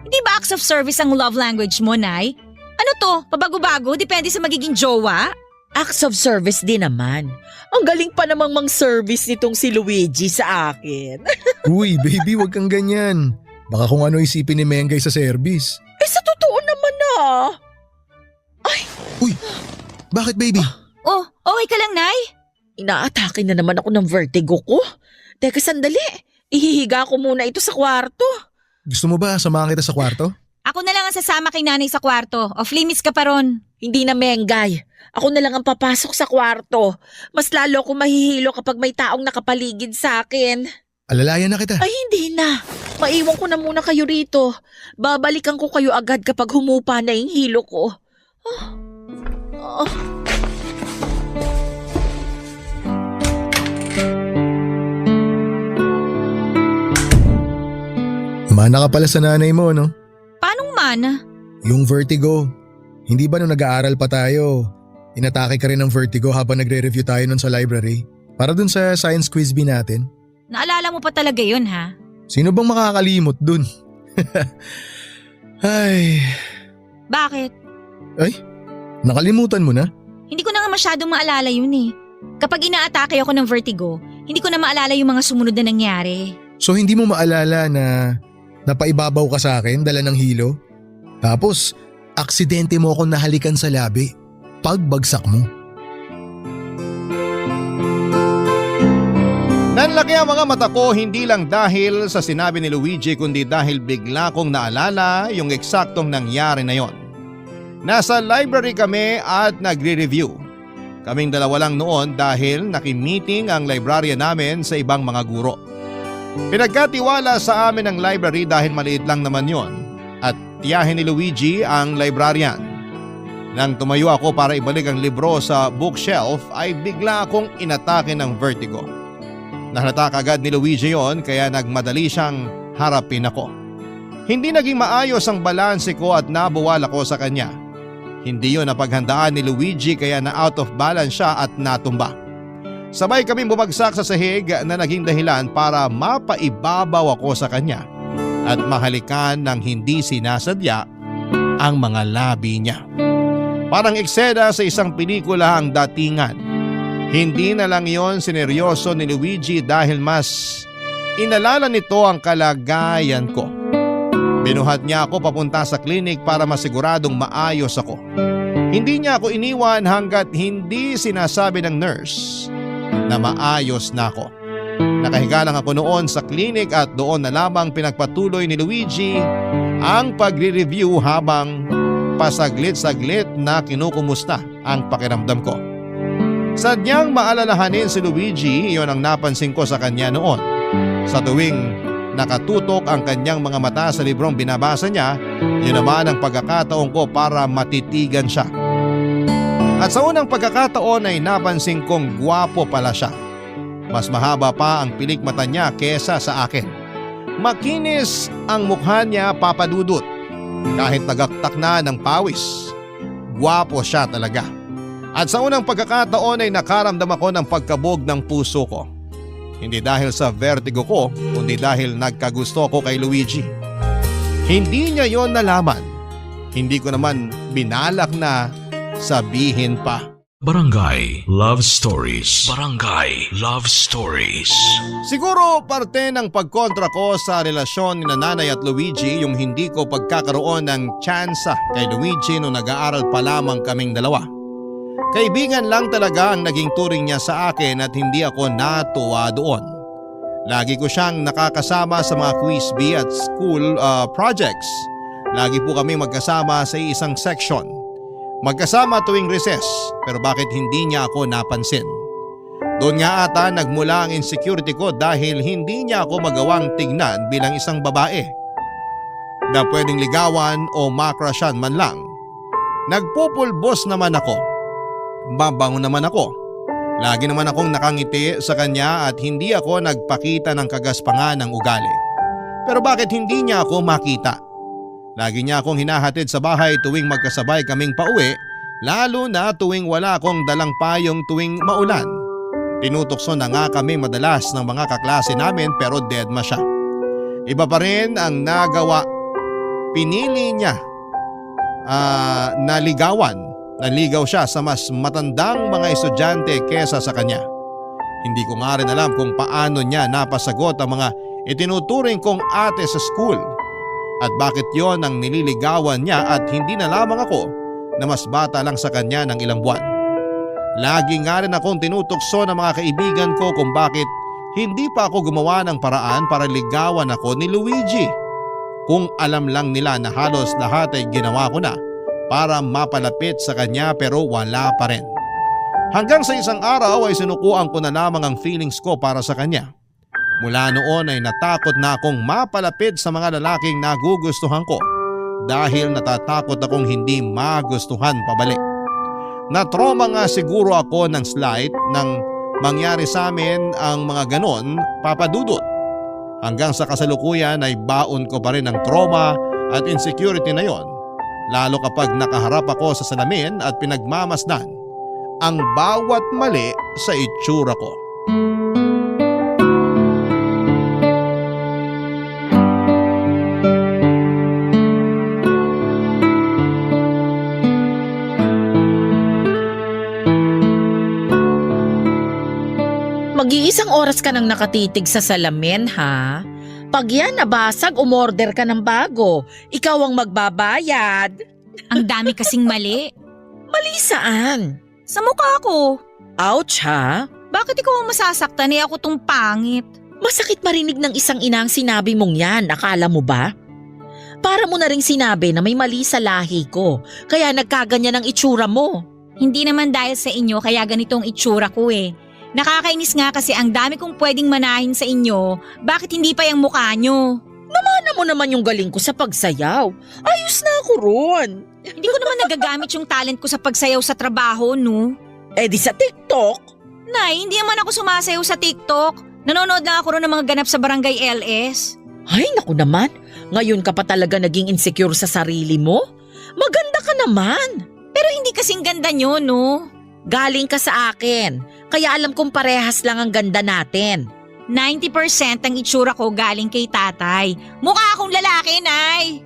hindi ba acts of service ang love language mo, Nay? Ano to? Pabago-bago? Depende sa magiging jowa? Acts of service din naman. Ang galing pa namang mang-service nitong si Luigi sa akin. Uy, baby, wag kang ganyan. Baka kung ano isipin ni Mengay sa service. Sa totoo naman Uy, bakit baby? Oh, okay ka lang, Nay? Inaatake na naman ako ng vertigo ko. Teka sandali, ihihiga ko muna ito sa kwarto. Gusto mo ba samahan kita sa kwarto? Ako na lang ang sasama kay nanay sa kwarto. Off limits ka pa ron. Hindi na Mengay. Ako na lang ang papasok sa kwarto. Mas lalo ako mahihilo kapag may taong nakapaligid sa akin. Alalayan na kita. Ay hindi na. Maiwan ko na muna kayo rito. Babalikan ko kayo agad kapag humupa na yung hilo ko. Mana ka pala sa nanay mo, no? Paanong mana? Yung vertigo. Hindi ba nung nag-aaral pa tayo, inatake ka rin ng vertigo habang nagre-review tayo nun sa library? Para dun sa science quiz bee natin? Naalala mo pa talaga yun, ha? Sino bang makakalimot dun? Ay, Bakit? nakalimutan mo na? Hindi ko na nga masyadong maalala yun eh. Kapag inaatake ako ng vertigo, hindi ko na maalala yung mga sumunod na nangyari. So hindi mo maalala na napaibabaw ka sa akin dala ng hilo? Tapos, aksidente mo akong nahalikan sa labi. Pagbagsak mo. Nanlaki ang mga mata ko hindi lang dahil sa sinabi ni Luigi kundi dahil bigla kong naalala yung eksaktong nangyari na yon. Nasa library kami at nagre-review. Kaming dalawa lang noon dahil nakimiting ang librarian namin sa ibang mga guro. Pinagkatiwala sa amin ang library dahil maliit lang naman yon at tiyahin ni Luigi ang librarian. Nang tumayo ako para ibalik ang libro sa bookshelf ay bigla akong inatake ng vertigo. Nahalata kagad ni Luigi yon kaya nagmadali siyang harapin ako. Hindi naging maayos ang balanse ko at nabuwal ako sa kanya. Hindi yon napaghandaan ni Luigi kaya na out of balance siya at natumba. Sabay kaming bumagsak sa sahig na naging dahilan para mapaibabaw ako sa kanya at mahalikan ng hindi sinasadya ang mga labi niya. Parang eksena sa isang pelikula ang datingan. Hindi na lang yon sineryoso ni Luigi dahil mas inalala nito ang kalagayan ko. Binuhat niya ako papunta sa klinik para masiguradong maayos ako. Hindi niya ako iniwan hanggat hindi sinasabi ng nurse na maayos na ako. Nakahiga lang ako noon sa klinik at doon na lamang pinagpatuloy ni Luigi ang pagre-review habang pasaglit-saglit na kinukumusta ang pakiramdam ko. Sadyang maalalahanin si Luigi, iyon ang napansin ko sa kanya noon. Sa tuwing nakatutok ang kanyang mga mata sa librong binabasa niya, yun naman ang pagkakataon ko para matitigan siya. At sa unang pagkakataon ay napansin kong gwapo pala siya. Mas mahaba pa ang pilik mata niya kesa sa akin. Makinis ang mukha niya, papadudot. Kahit nagaktak na ng pawis, gwapo siya talaga. At sa unang pagkakataon ay nakaramdam ako ng pagkabog ng puso ko. Hindi dahil sa vertigo ko, kundi dahil nagkagusto ko kay Luigi. Hindi niya yon nalaman. Hindi ko naman binalak na sabihin pa. Barangay Love Stories. Barangay Love Stories. Siguro parte ng pagkontra ko sa relasyon ni Nanay at Luigi yung hindi ko pagkakaroon ng tsansa kay Luigi nung nag-aaral pa lamang kaming dalawa. Kaibigan lang talaga ang naging turing niya sa akin at hindi ako natuwa doon. Lagi ko siyang nakakasama sa mga quiz bee at school projects. Lagi po kami magkasama sa isang section. Magkasama tuwing recess, pero bakit hindi niya ako napansin? Doon nga ata nagmula ang insecurity ko dahil hindi niya ako magawang tignan bilang isang babae na pwedeng ligawan o makrasyan man lang. Nagpupulbos naman ako. Mabango naman ako. Lagi naman akong nakangiti sa kanya at hindi ako nagpakita ng kagaspangan ng ugali. Pero bakit hindi niya ako makita? Lagi niya akong hinahatid sa bahay tuwing magkasabay kaming pauwi Lalo na tuwing wala akong dalang payong tuwing maulan. Tinutokso na nga kami madalas ng mga kaklase namin pero deadma siya. Iba pa rin ang nagawa. Pinili niya naligaw siya sa mas matandang mga estudyante kesa sa kanya. Hindi ko nga rin alam kung paano niya napasagot ang mga itinuturing kong ate sa school at bakit yon ang nililigawan niya at hindi na lamang ako na mas bata lang sa kanya ng ilang buwan. Lagi nga rin akong tinutokso ng mga kaibigan ko kung bakit hindi pa ako gumawa ng paraan para ligawan ako ni Luigi. Kung alam lang nila na halos lahat ay ginawa ko na para mapalapit sa kanya pero wala pa rin. Hanggang sa isang araw ay sinukuan ko na lamang ang feelings ko para sa kanya. Mula noon ay natakot na akong mapalapit sa mga lalaking nagugustuhan ko dahil natatakot akong hindi magustuhan pabalik. Na-trauma nga siguro ako ng slight nang mangyari sa amin ang mga ganon, Papa Dudut. Hanggang sa kasalukuyan ay baon ko pa rin ang trauma at insecurity na yon, lalo kapag nakaharap ako sa salamin at pinagmamasdan ang bawat mali sa itsura ko. Mag-iisang oras ka nang nakatitig sa salamin, ha? Pag yan nabasag, umorder ka ng bago. Ikaw ang magbabayad. Ang dami kasing mali. Mali saan? Sa mukha ko. Ouch, ha? Bakit ikaw ang masasaktan ako tong pangit? Masakit marinig ng isang ina ang sinabi mong yan, akala mo ba? Para mo na ring sinabi na may mali sa lahi ko, kaya nagkaganyan ang itsura mo. Hindi naman dahil sa inyo kaya ganitong itsura ko eh. Nakakainis nga kasi ang dami kong pwedeng manahin sa inyo, bakit hindi pa yung mukha nyo? Ano mo naman yung galing ko sa pagsayaw? Ayos na ako ron. Hindi ko naman nagagamit yung talent ko sa pagsayaw sa trabaho, no? Eh di sa TikTok. Nay, hindi naman ako sumasayaw sa TikTok. Nanonood lang ako ron ng mga ganap sa Barangay LS. Ay naku naman, ngayon ka pa talaga naging insecure sa sarili mo? Maganda ka naman. Pero hindi kasing ganda nyo, no? Galing ka sa akin, kaya alam kong parehas lang ang ganda natin. 90% ang itsura ko galing kay tatay. Mukha akong lalaki, Nay.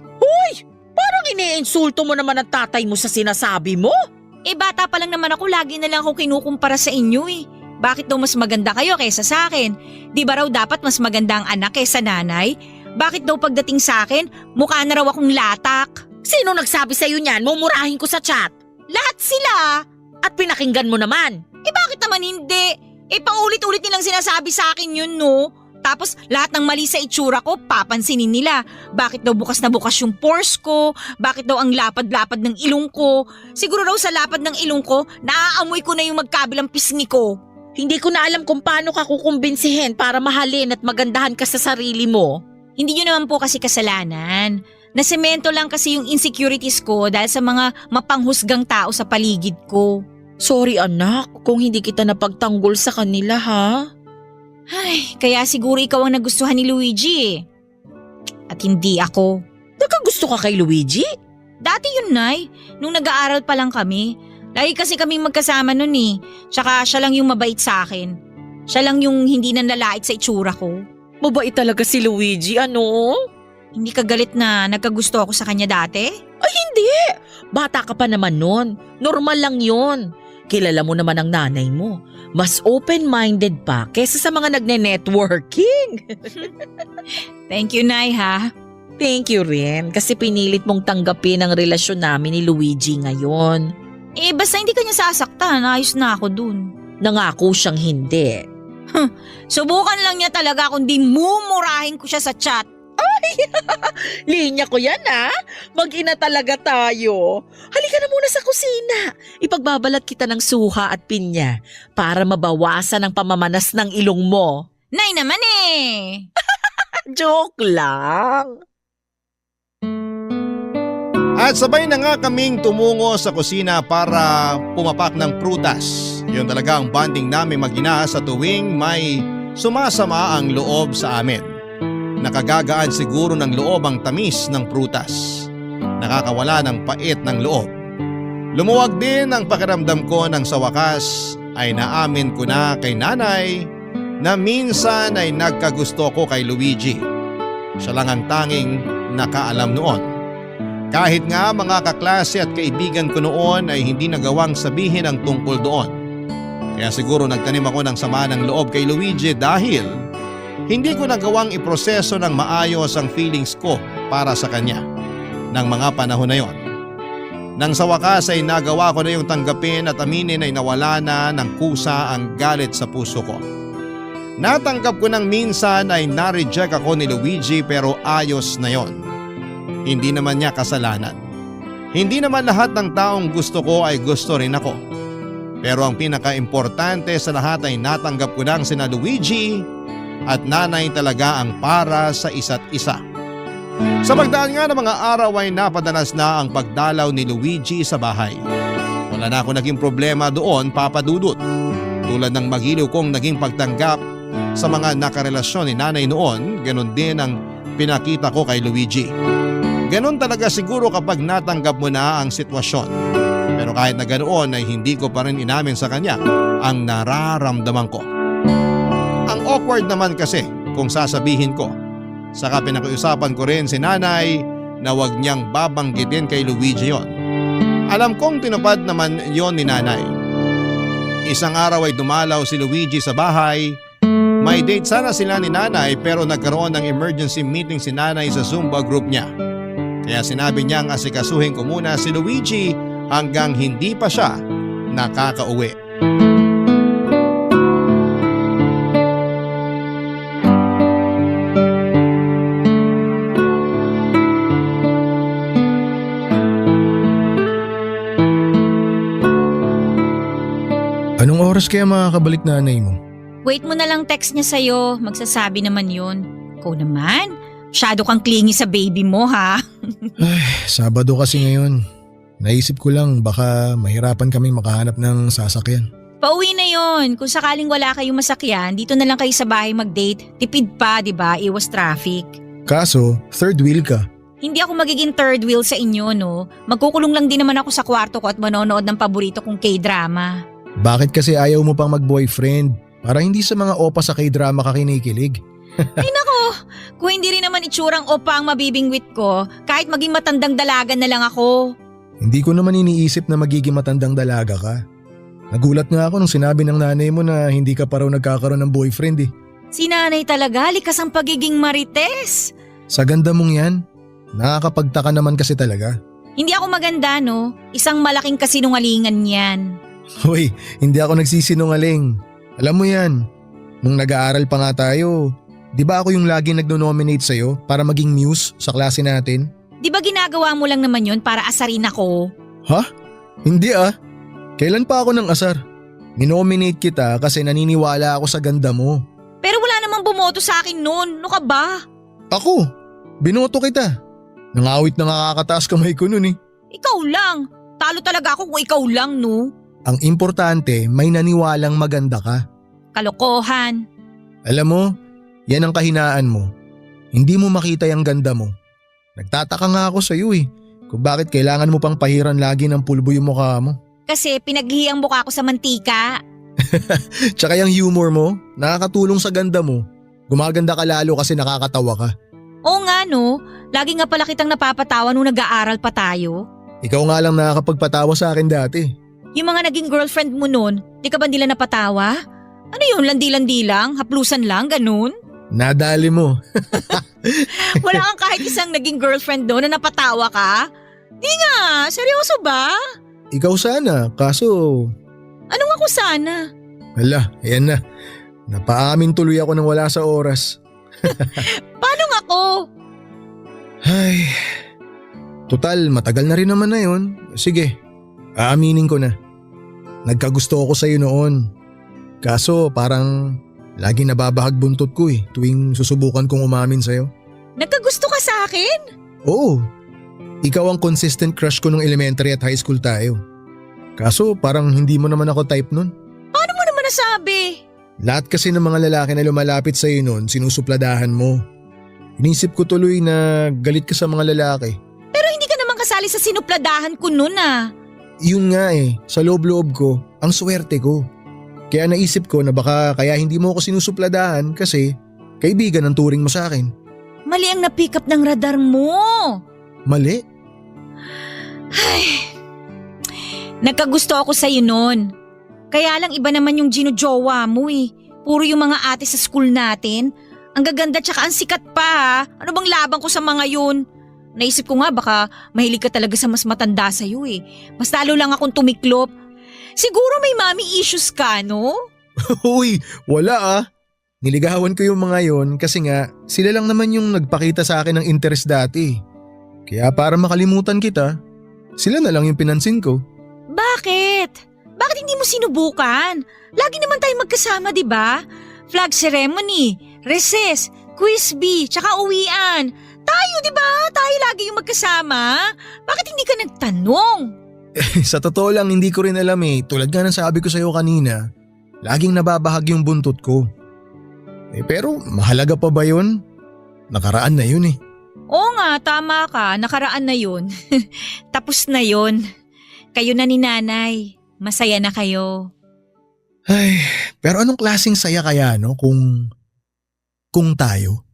Parang iniinsulto mo naman ang tatay mo sa sinasabi mo. Eh bata pa lang naman ako, lagi na lang ako kinukumpara sa inyo eh. Bakit daw mas maganda kayo kaysa sa akin? Di ba raw dapat mas maganda ang anak kaysa nanay? Bakit daw pagdating sa akin, mukha na raw akong latak? Sino nagsabi sa'yo niyan? Mumurahin ko sa chat. Lahat sila! At pinakinggan mo naman. Eh bakit naman hindi? Eh paulit-ulit nilang sinasabi sa akin yun, no? Tapos lahat ng mali sa itsura ko, papansinin nila. Bakit daw bukas na bukas yung pores ko? Bakit daw ang lapad-lapad ng ilong ko? Siguro raw sa lapad ng ilong ko, naaamoy ko na yung magkabilang pisngi ko. Hindi ko na alam kung paano ka kukumbinsihin para mahalin at magandahan ka sa sarili mo. Hindi nyo naman po kasi kasalanan. Nasemento lang kasi yung insecurities ko dahil sa mga mapanghusgang tao sa paligid ko. Sorry anak, kung hindi kita napagtanggol sa kanila ha. Ay, kaya siguro ikaw ang nagustuhan ni Luigi eh. At hindi ako. Nagkagusto ka kay Luigi? Dati yun, Nay. Nung nag-aaral pa lang kami. Lagi kasi kaming magkasama nun eh. Tsaka siya lang yung mabait sa akin. Siya lang yung hindi nanlalait sa itsura ko. Mabait talaga si Luigi, ano? Hindi ka galit na nagkagusto ako sa kanya dati? Ay hindi! Bata ka pa naman nun. Normal lang yun. Kilala mo naman ang nanay mo. Mas open-minded pa kesa sa mga nagne-networking. Thank you, Nay, ha? Thank you rin kasi pinilit mong tanggapin ang relasyon namin ni Luigi ngayon. Eh, basta hindi ka niya sasaktan. Ayos na ako dun. Nangako siyang hindi. Subukan lang niya talaga kundi mumurahin ko siya sa chat. Linya ko yan ha. Mag-ina talaga tayo. Halika na muna sa kusina. Ipagbabalat kita ng suha at pinya para mabawasan ang pamamanas ng ilong mo. Nay naman eh. Joke lang. At sabay na nga kaming tumungo sa kusina para pumapak ng prutas. Yun talaga ang bonding namin mag-ina sa tuwing may sumasama ang loob sa amin. Nakagagaan siguro ng loob ang tamis ng prutas. Nakakawala ng pait ng loob. Lumuwag din ang pakiramdam ko nang sa wakas ay naamin ko na kay nanay na minsan ay nagkagusto ko kay Luigi. Siya lang ang tanging nakaalam noon. Kahit nga mga kaklase at kaibigan ko noon ay hindi nagawang sabihin ang tungkol doon. Kaya siguro nagtanim ako ng sama ng loob kay Luigi dahil hindi ko nagawang iproseso ng maayos ang feelings ko para sa kanya ng mga panahon na yon. Nang sa wakas ay nagawa ko na yung tanggapin at aminin ay nawala na ng kusa ang galit sa puso ko. Natanggap ko nang minsan ay na-reject ako ni Luigi pero ayos na yon. Hindi naman niya kasalanan. Hindi naman lahat ng taong gusto ko ay gusto rin ako. Pero ang pinaka-importante sa lahat ay natanggap ko nang sina Luigi at nanay talaga ang para sa isa't isa. Sa pagdaan nga ng mga araw ay napadanas na ang pagdalaw ni Luigi sa bahay. Wala na ako naging problema doon, Papa Dudut. Tulad ng magiliw kong naging pagtanggap sa mga nakarelasyon ni nanay noon, ganun din ang pinakita ko kay Luigi. Ganon talaga siguro kapag natanggap mo na ang sitwasyon. Pero kahit na ganoon ay hindi ko pa rin inamin sa kanya ang nararamdaman ko. Ang awkward naman kasi kung sasabihin ko. Saka pinakiusapan ko rin si nanay na wag niyang babanggitin kay Luigi yon. Alam kong tinupad naman yon ni nanay. Isang araw ay dumalaw si Luigi sa bahay. May date sana sila ni nanay pero nagkaroon ng emergency meeting si nanay sa Zumba group niya. Kaya sinabi niyang asikasuhin ko muna si Luigi hanggang hindi pa siya nakakauwi. Anong oras kaya makakabalik nanay mo? Wait mo na lang text niya sa'yo. Magsasabi naman yun. Ikaw naman, masyado kang clingy sa baby mo ha. Ay, Sabado kasi ngayon. Naisip ko lang baka mahirapan kaming makahanap ng sasakyan. Pauwi na yon. Kung sakaling wala kayong masakyan, dito na lang kayo sa bahay mag-date. Tipid pa, di ba? Iwas traffic. Kaso, third wheel ka. Hindi ako magiging third wheel sa inyo, no? Magkukulong lang din naman ako sa kwarto ko at manonood ng paborito kong K-drama. Bakit kasi ayaw mo pang mag-boyfriend? Para hindi sa mga opa sa K-drama ka kinikilig. Ay nako, kung hindi rin naman itsurang opa ang mabibingwit ko, kahit maging matandang dalaga na lang ako. Hindi ko naman iniisip na magiging matandang dalaga ka. Nagulat nga ako nung sinabi ng nanay mo na hindi ka pa raw nagkakaroon ng boyfriend eh. Si nanay talaga, likas ang pagiging marites. Sa ganda mong yan, nakakapagtaka naman kasi talaga. Hindi ako maganda, no? Isang malaking kasinungalingan yan. Hoy, hindi ako nagsisinungaling. Alam mo yan, nung nag-aaral pa nga tayo, di ba ako yung laging nagno-nominate sa'yo para maging muse sa klase natin? Di ba ginagawa mo lang naman yun para asarin ako? Ha? Hindi ah. Kailan pa ako ng asar? Minominate kita kasi naniniwala ako sa ganda mo. Pero wala namang bumoto sa akin noon. Ano ka ba? Ako, binoto kita. Nangawit na nakakataas kamay ko nun eh. Ikaw lang. Talo talaga ako kung ikaw lang, no? Ang importante, may naniwalang maganda ka. Kalokohan. Alam mo, yan ang kahinaan mo. Hindi mo makita yung ganda mo. Nagtataka nga ako sa iyo eh, kung bakit kailangan mo pang pahiran lagi ng pulbo yung mukha mo. Kasi pinaghihiyang mukha ko sa mantika. Tsaka yung humor mo, nakakatulong sa ganda mo. Gumaganda ka lalo kasi nakakatawa ka. Oo nga no, lagi nga pala kitang napapatawa nung nag-aaral pa tayo. Ikaw nga lang nakakapagpatawa sa akin dati. Yung mga naging girlfriend mo nun, di ka ba nila napatawa? Ano yun, landi-landi lang? Haplusan lang, ganun? Nadali mo. Wala kang kahit isang naging girlfriend doon na napatawa ka? Di nga, seryoso ba? Ikaw sana, kaso… Anong ako sana? Hala, ayan na. Napaamin tuloy ako nang wala sa oras. Paano nga ako? Ay, total matagal na rin naman na yun. Sige, aaminin ko na. Nagkagusto ako sa'yo noon. Kaso parang lagi nababahag buntot ko eh tuwing susubukan kong umamin sa'yo. Nagkagusto ka sa akin? Oo, ikaw ang consistent crush ko nung elementary at high school tayo. Kaso parang hindi mo naman ako type nun. Paano mo naman nasabi? Lahat kasi ng mga lalaki na lumalapit sa'yo noon sinusupladahan mo. Inisip ko tuloy na galit ka sa mga lalaki. Pero hindi ka naman kasali sa sinupladahan ko nun ah. Yun nga sa loob-loob ko, ang swerte ko. Kaya naisip ko na baka kaya hindi mo ako sinusupladahan kasi kaibigan ang turing mo sa akin. Mali ang na-pick up ng radar mo. Mali? Ay, nagkagusto ako sa'yo nun. Kaya lang iba naman yung ginujowa mo eh. Puro yung mga ate sa school natin. Ang gaganda tsaka ang sikat pa ha. Ano bang laban ko sa mga yun? Naisip ko nga baka mahilig ka talaga sa mas matanda sa'yo eh. Mas lalo lang akong tumiklop. Siguro may mommy issues ka, no? Uy, wala Niligawan ko yung mga yon kasi nga sila lang naman yung nagpakita sa akin ng interest dati. Kaya para makalimutan kita, sila na lang yung pinansin ko. Bakit? Bakit hindi mo sinubukan? Lagi naman tayong magkasama, di ba? Flag ceremony, recess, quiz bee, tsaka uwian. Tayo, di ba? Tayo lagi yung magkasama. Bakit hindi ka nagtanong? Sa totoo lang hindi ko rin alam Tulad nga ng sabi ko sa'yo kanina, laging nababahag yung buntot ko. Pero mahalaga pa ba yun? Nakaraan na yun Oo nga, tama ka. Nakaraan na yun. Tapos na yun. Kayo na ni nanay. Masaya na kayo. Ay, pero anong klaseng saya kaya kung tayo?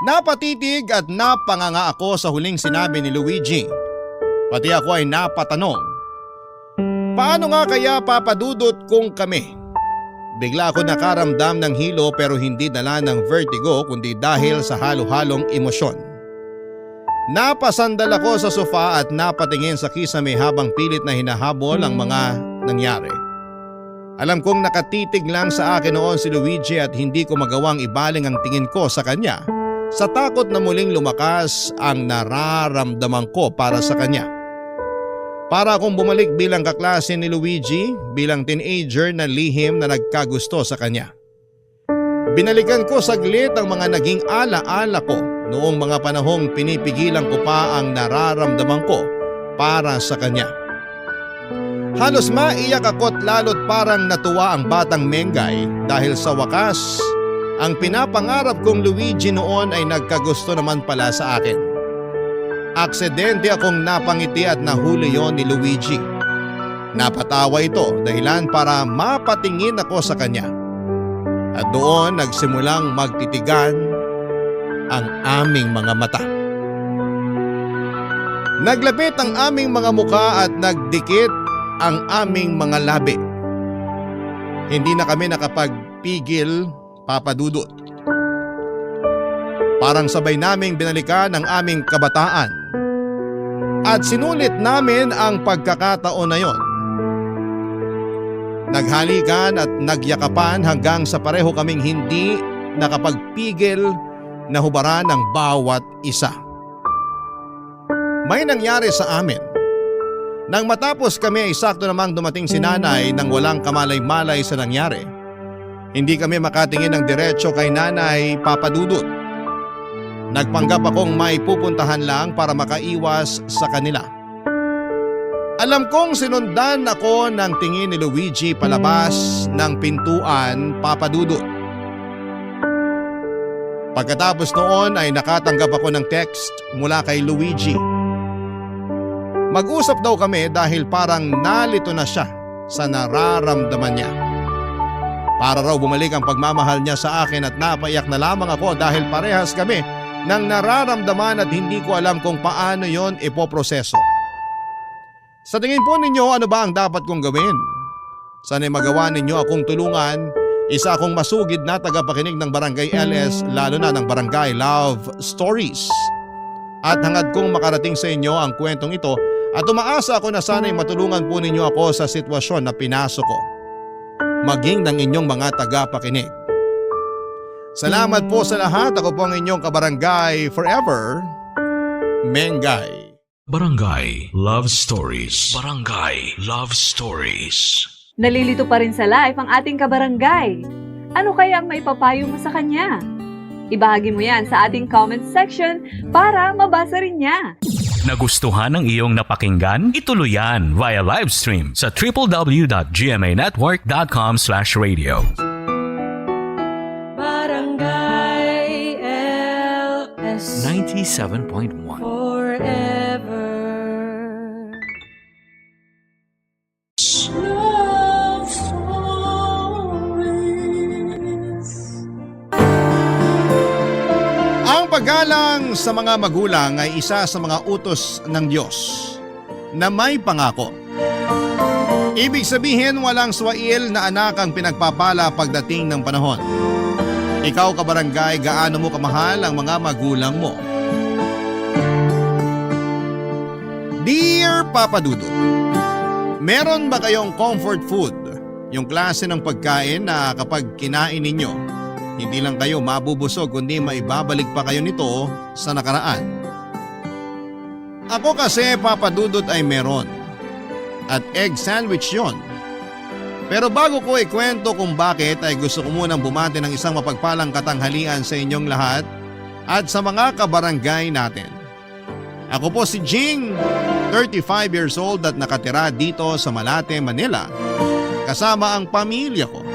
Napatitig at napanganga ako sa huling sinabi ni Luigi. Pati ako ay napatanong. Paano nga kaya papadudot kung kami? Bigla ako nakaramdam ng hilo pero hindi dala ng vertigo kundi dahil sa halo-halong emosyon. Napasandal ako sa sofa at napatingin sa kisame habang pilit na hinahabol ang mga nangyari. Alam kong nakatitig lang sa akin noon si Luigi at hindi ko magawang ibaling ang tingin ko sa kanya sa takot na muling lumakas ang nararamdaman ko para sa kanya. Para akong bumalik bilang kaklase ni Luigi, bilang teenager na lihim na nagkagusto sa kanya. Binalikan ko saglit ang mga naging ala-ala ko noong mga panahong pinipigilan ko pa ang nararamdaman ko para sa kanya. Halos maiyak ako't lalo't parang natuwa ang batang Mengay dahil sa wakas, ang pinapangarap kong Luigi noon ay nagkagusto naman pala sa akin. Aksidente akong napangiti at nahuli yon ni Luigi. Napatawa ito dahilan para mapatingin ako sa kanya. At doon nagsimulang magtitigan ang aming mga mata. Naglapit ang aming mga muka at nagdikit ang aming mga labi. Hindi na kami nakapagpigil, Papa Dudut. Parang sabay naming binalikan ang aming kabataan. At sinulit namin ang pagkakataon na yon. Naghalikan at nagyakapan hanggang sa pareho kaming hindi nakapagpigil na hubaran ng bawat isa. May nangyari sa amin. Nang matapos kami ay sakto namang dumating si nanay nang walang kamalay-malay sa nangyari. Hindi kami makatingin ng diretsyo kay nanay, Papa Dudut. Nagpanggap akong may pupuntahan lang para makaiwas sa kanila. Alam kong sinundan ako ng tingin ni Luigi palabas ng pintuan, Papa Dudut. Pagkatapos noon ay nakatanggap ako ng text mula kay Luigi. Mag-usap daw kami dahil parang nalito na siya sa nararamdaman niya. Para raw bumalik ang pagmamahal niya sa akin at napaiyak na lamang ako dahil parehas kami ng nararamdaman at hindi ko alam kung paano yon ipoproseso. Sa tingin po ninyo, ano ba ang dapat kong gawin? Sana'y magawa ninyo akong tulungan, isa akong masugid na tagapakinig ng Barangay LS, lalo na ng Barangay Love Stories. At hangad kong makarating sa inyo ang kwentong ito at umaasa ako na sana'y matulungan po ninyo ako sa sitwasyon na pinasok ko. Maging ng inyong mga tagapakinig. Salamat po sa lahat. Ako po ang inyong kabarangay forever, Mengay. Barangay Love Stories. Barangay Love Stories. Nalilito pa rin sa life ang ating kabarangay. Ano kaya ang maipapayo mo sa kanya? Ibahagi mo yan sa ating comment section para mabasa rin niya. Nagustuhan ng iyong napakinggan? Ituloy yan via livestream sa www.gmanetwork.com/radio. Barangay LS 97.1 Forever. paggalang sa mga magulang ay isa sa mga utos ng Diyos na may pangako. Ibig sabihin walang swail na anak ang pinagpapala pagdating ng panahon. Ikaw kabarangay, gaano mo kamahal ang mga magulang mo? Dear Papa Dudut, meron ba kayong comfort food? Yung klase ng pagkain na kapag kinain ninyo, hindi lang kayo mabubusog kundi maibabalik pa kayo nito sa nakaraan. Ako kasi Papa Dudut ay meron. At egg sandwich yon. Pero bago ko ikwento kung bakit ay gusto ko munang bumati ng isang mapagpalang katanghalian sa inyong lahat at sa mga kabarangay natin. Ako po si Jing, 35 years old at nakatira dito sa Malate, Manila kasama ang pamilya ko.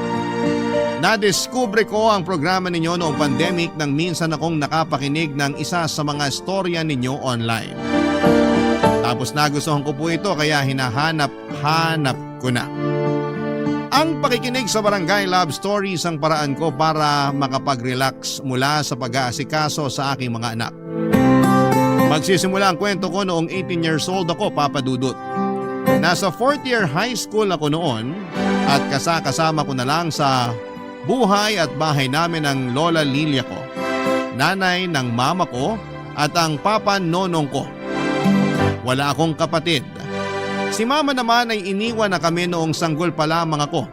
Nadiskubre ko ang programa ninyo noong pandemic nang minsan akong nakapakinig ng isa sa mga storya ninyo online. Tapos nagustuhan ko po ito kaya hinahanap-hanap ko na. Ang pakikinig sa Barangay Love Stories ang paraan ko para makapag-relax mula sa pag-aasikaso sa aking mga anak. Magsisimula ang kwento ko noong 18 years old ako, Papa Dudut. Nasa 4th year high school ako noon at kasama ko na lang sa buhay at bahay namin ng Lola Lilia ko, nanay ng mama ko at ang papa nonong ko. Wala akong kapatid. Si mama naman ay iniwan na kami noong sanggol pa lamang ako.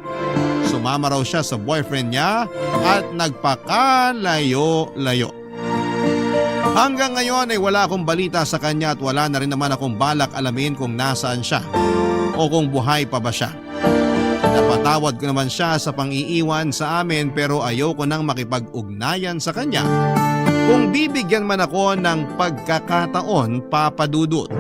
Sumama raw siya sa boyfriend niya at nagpakalayo-layo. Hanggang ngayon ay wala akong balita sa kanya at wala na rin naman akong balak alamin kung nasaan siya o kung buhay pa ba siya. Napatawad ko naman siya sa pang-iiwan sa amin pero ayoko nang makipag-ugnayan sa kanya kung bibigyan man ako ng pagkakataon, Papa Dudut.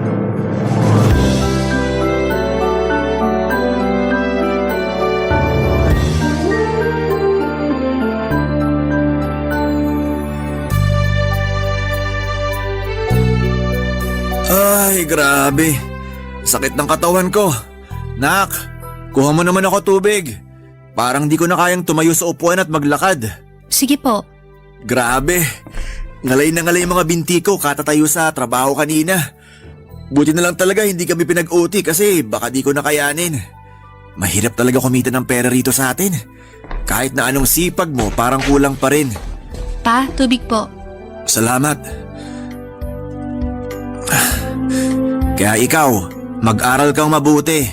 Ay, grabe. Sakit ng katawan ko. Nak, kuha mo naman ako tubig. Parang di ko na kayang tumayo sa upuan at maglakad. Sige po. Grabe. Ngalay na ngalay mga binti ko katatayo sa trabaho kanina. Buti na lang talaga hindi kami pinag-OT kasi baka di ko na kayanin. Mahirap talaga kumita ng pera rito sa atin. Kahit na anong sipag mo parang kulang pa rin. Pa, tubig po. Salamat. Kaya ikaw, mag-aral kang mabuti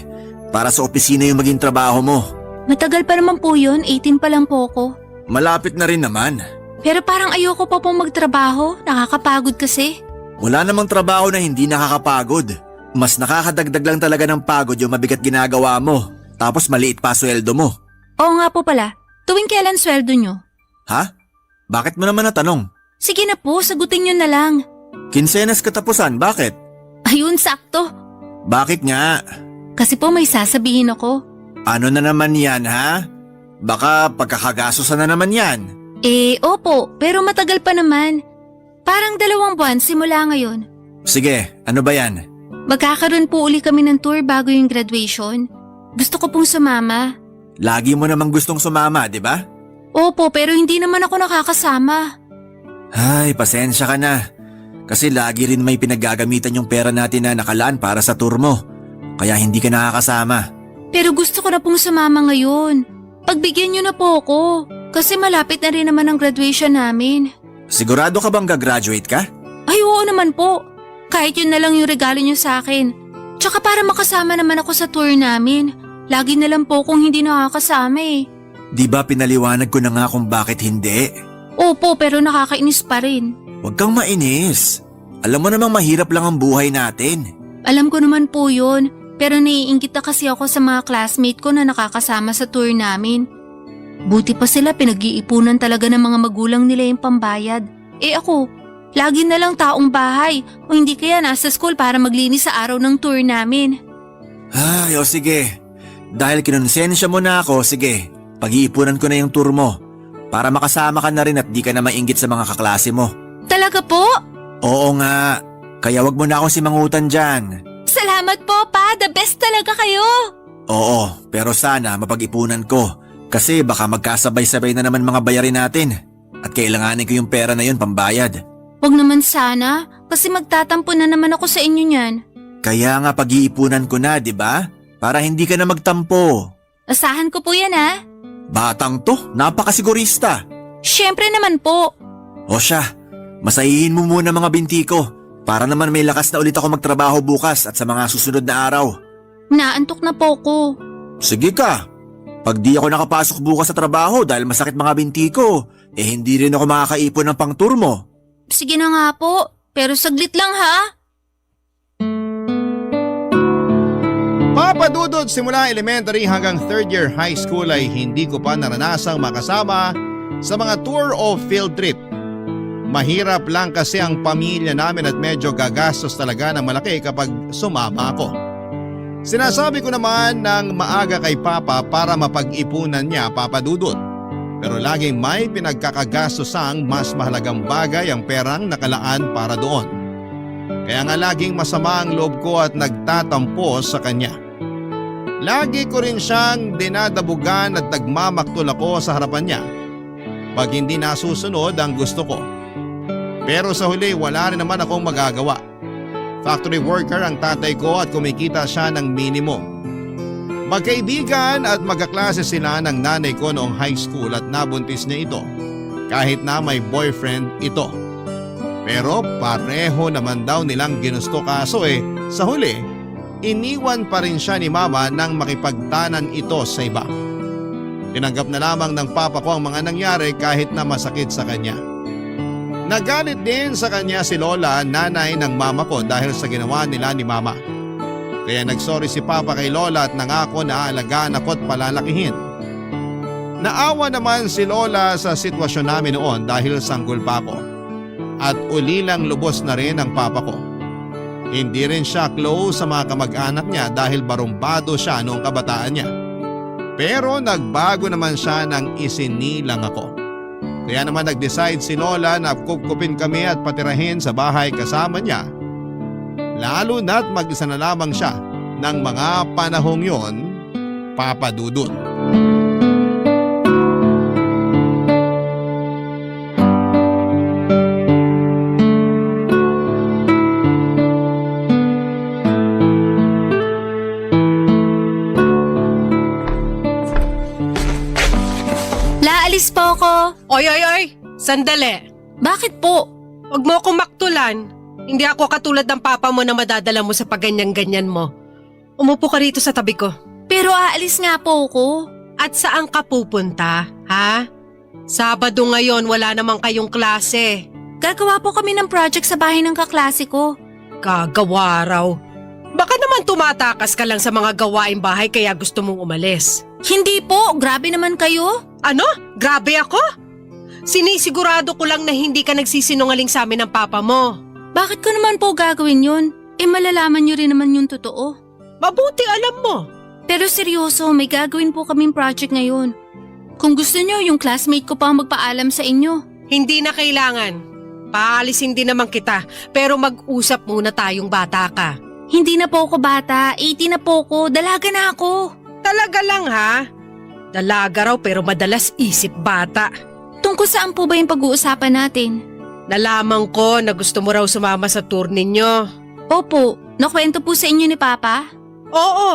para sa opisina yung maging trabaho mo. Matagal pa naman po yun, 18 pa lang po ako. Malapit na rin naman. Pero parang ayoko pa pong magtrabaho, nakakapagod kasi. Wala namang trabaho na hindi nakakapagod. Mas nakakadagdag lang talaga ng pagod yung mabigat ginagawa mo. Tapos maliit pa sweldo mo. Oo nga po pala, tuwing kailan sweldo nyo? Ha? Bakit mo naman natanong? Sige na po, sagutin nyo na lang. Kinsenas katapusan, bakit? Ayun, sakto. Bakit nga? Kasi po may sasabihin ako. Ano na naman yan, ha? Baka pagkakagasosan na naman yan. Opo, pero matagal pa naman. Parang 2 buwan simula ngayon. Sige, ano ba yan? Magkakaroon po uli kami ng tour bago yung graduation. Gusto ko pong sumama. Lagi mo namang gustong sumama, di ba? Opo, pero hindi naman ako nakakasama. Ay, pasensya ka na. Kasi lagi rin may pinaggagamitan yung pera natin na nakalaan para sa tour mo. Kaya hindi ka nakakasama. Pero gusto ko na pong sumama ngayon. Pagbigyan niyo na po ako. Kasi malapit na rin naman ang graduation namin. Sigurado ka bang gagraduate ka? Ay, oo naman po. Kahit yun na lang yung regalo niyo sa akin. Tsaka para makasama naman ako sa tour namin. Lagi na lang po kung hindi nakakasama eh. Di ba pinaliwanag ko na nga kung bakit hindi? Opo, pero nakakainis pa rin. Huwag kang mainis. Alam mo namang mahirap lang ang buhay natin. Alam ko naman po yun, pero naiinggit na kasi ako sa mga classmate ko na nakakasama sa tour namin. Buti pa sila pinag-iipunan talaga ng mga magulang nila yung pambayad. Ako, lagi na lang taong bahay o hindi kaya nasa school para maglinis sa araw ng tour namin. Ay, o sige. Dahil kinonsensya mo na ako, sige. Pag-iipunan ko na yung tour mo. Para makasama ka na rin at di ka na mainggit sa mga kaklase mo. Talaga po? Oo nga. Kaya wag mo na akong simangutan dyan. Salamat po, Pa. The best talaga kayo. Oo, pero sana mapag-ipunan ko. Kasi baka magkasabay-sabay na naman mga bayarin natin. At kailanganin ko yung pera na yun pambayad. Huwag naman sana, kasi magtatampo na naman ako sa inyo niyan. Kaya nga pag-iipunan ko na, di ba? Para hindi ka na magtampo. Asahan ko po yan ha. Batang to, napakasigurista. Siyempre naman po. O siya, masahihin mo muna mga binti ko para naman may lakas na ulit ako magtrabaho bukas at sa mga susunod na araw. Naantok na po ko. Sige ka, pag di ako nakapasok bukas sa trabaho dahil masakit mga binti ko, hindi rin ako makakaipon ng pang-tour mo. Sige na nga po, pero saglit lang ha. Papa Dudut, simula elementary hanggang third year high school ay hindi ko pa naranasang makasama sa mga tour o field trip. Mahirap lang kasi ang pamilya namin at medyo gagastos talaga ng malaki kapag sumama ako. Sinasabi ko naman ng maaga kay Papa para mapag-ipunan niya, Papa Dudut. Pero laging may pinagkakagastosang mas mahalagang bagay ang perang nakalaan para doon. Kaya nga laging masama ang loob ko at nagtatampo sa kanya. Lagi ko rin siyang dinadabugan at nagmamaktol ako sa harapan niya pag hindi nasusunod ang gusto ko. Pero sa huli wala rin naman akong magagawa. Factory worker ang tatay ko at kumikita siya ng minimum. Magkaibigan at magkaklase sila ng nanay ko noong high school at nabuntis niya ito kahit na may boyfriend ito. Pero pareho naman daw nilang ginusto kaso sa huli iniwan pa rin siya ni mama nang makipagtanan ito sa iba. Tinanggap na lamang ng papa ko ang mga nangyari kahit na masakit sa kanya. Nagalit din sa kanya si Lola, nanay ng mama ko dahil sa ginawa nila ni mama. Kaya nagsorry si Papa kay Lola at nangako na aalagaan ako at palalakihin. Naawa naman si Lola sa sitwasyon namin noon dahil sanggol pa ako. At ulilang lubos na rin ang Papa ko. Hindi rin siya close sa mga kamag-anak niya dahil barumbado siya noong kabataan niya. Pero nagbago naman siya nang isinilang ako. Kaya naman nag-decide si Lola na kupkupin kami at patirahin sa bahay kasama niya. Lalo na't mag-isa na lamang siya ng mga panahong yon, Papa Dudut. Laalis po ako. Oy! Sandali! Bakit po? Huwag mo akong maktulan. Hindi ako katulad ng papa mo na madadala mo sa pagganyan-ganyan mo. Umupo ka rito sa tabi ko. Pero aalis nga po ako. At saan ka pupunta, ha? Sabado ngayon, wala namang kayong klase. Gagawa po kami ng project sa bahay ng kaklase ko. Gagawa raw. Baka naman tumatakas ka lang sa mga gawaing bahay kaya gusto mong umalis. Hindi po, grabe naman kayo. Ano? Grabe ako? Sinisigurado ko lang na hindi ka nagsisinungaling sa amin ng papa mo. Bakit ko naman po gagawin yun? Malalaman nyo rin naman yung totoo. Mabuti alam mo. Pero seryoso, may gagawin po kaming project ngayon. Kung gusto nyo, yung classmate ko pa ang magpaalam sa inyo. Hindi na kailangan. Paalisin din naman kita, pero mag-usap muna tayong bata ka. Hindi na po ako bata, 18 na po ako, dalaga na ako. Talaga lang ha? Dalaga raw pero madalas isip bata. Tungkol saan po ba yung pag-uusapan natin? Nalaman ko na gusto mo raw sumama sa tour ninyo. Opo, nakwento po sa inyo ni Papa? Oo.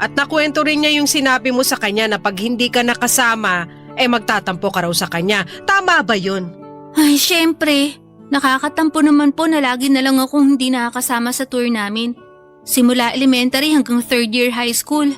At nakwento rin niya yung sinabi mo sa kanya na pag hindi ka nakasama, magtatampo ka raw sa kanya. Tama ba yun? Ay, syempre. Nakakatampo naman po na lagi na lang akong hindi nakakasama sa tour namin. Simula elementary hanggang third year high school.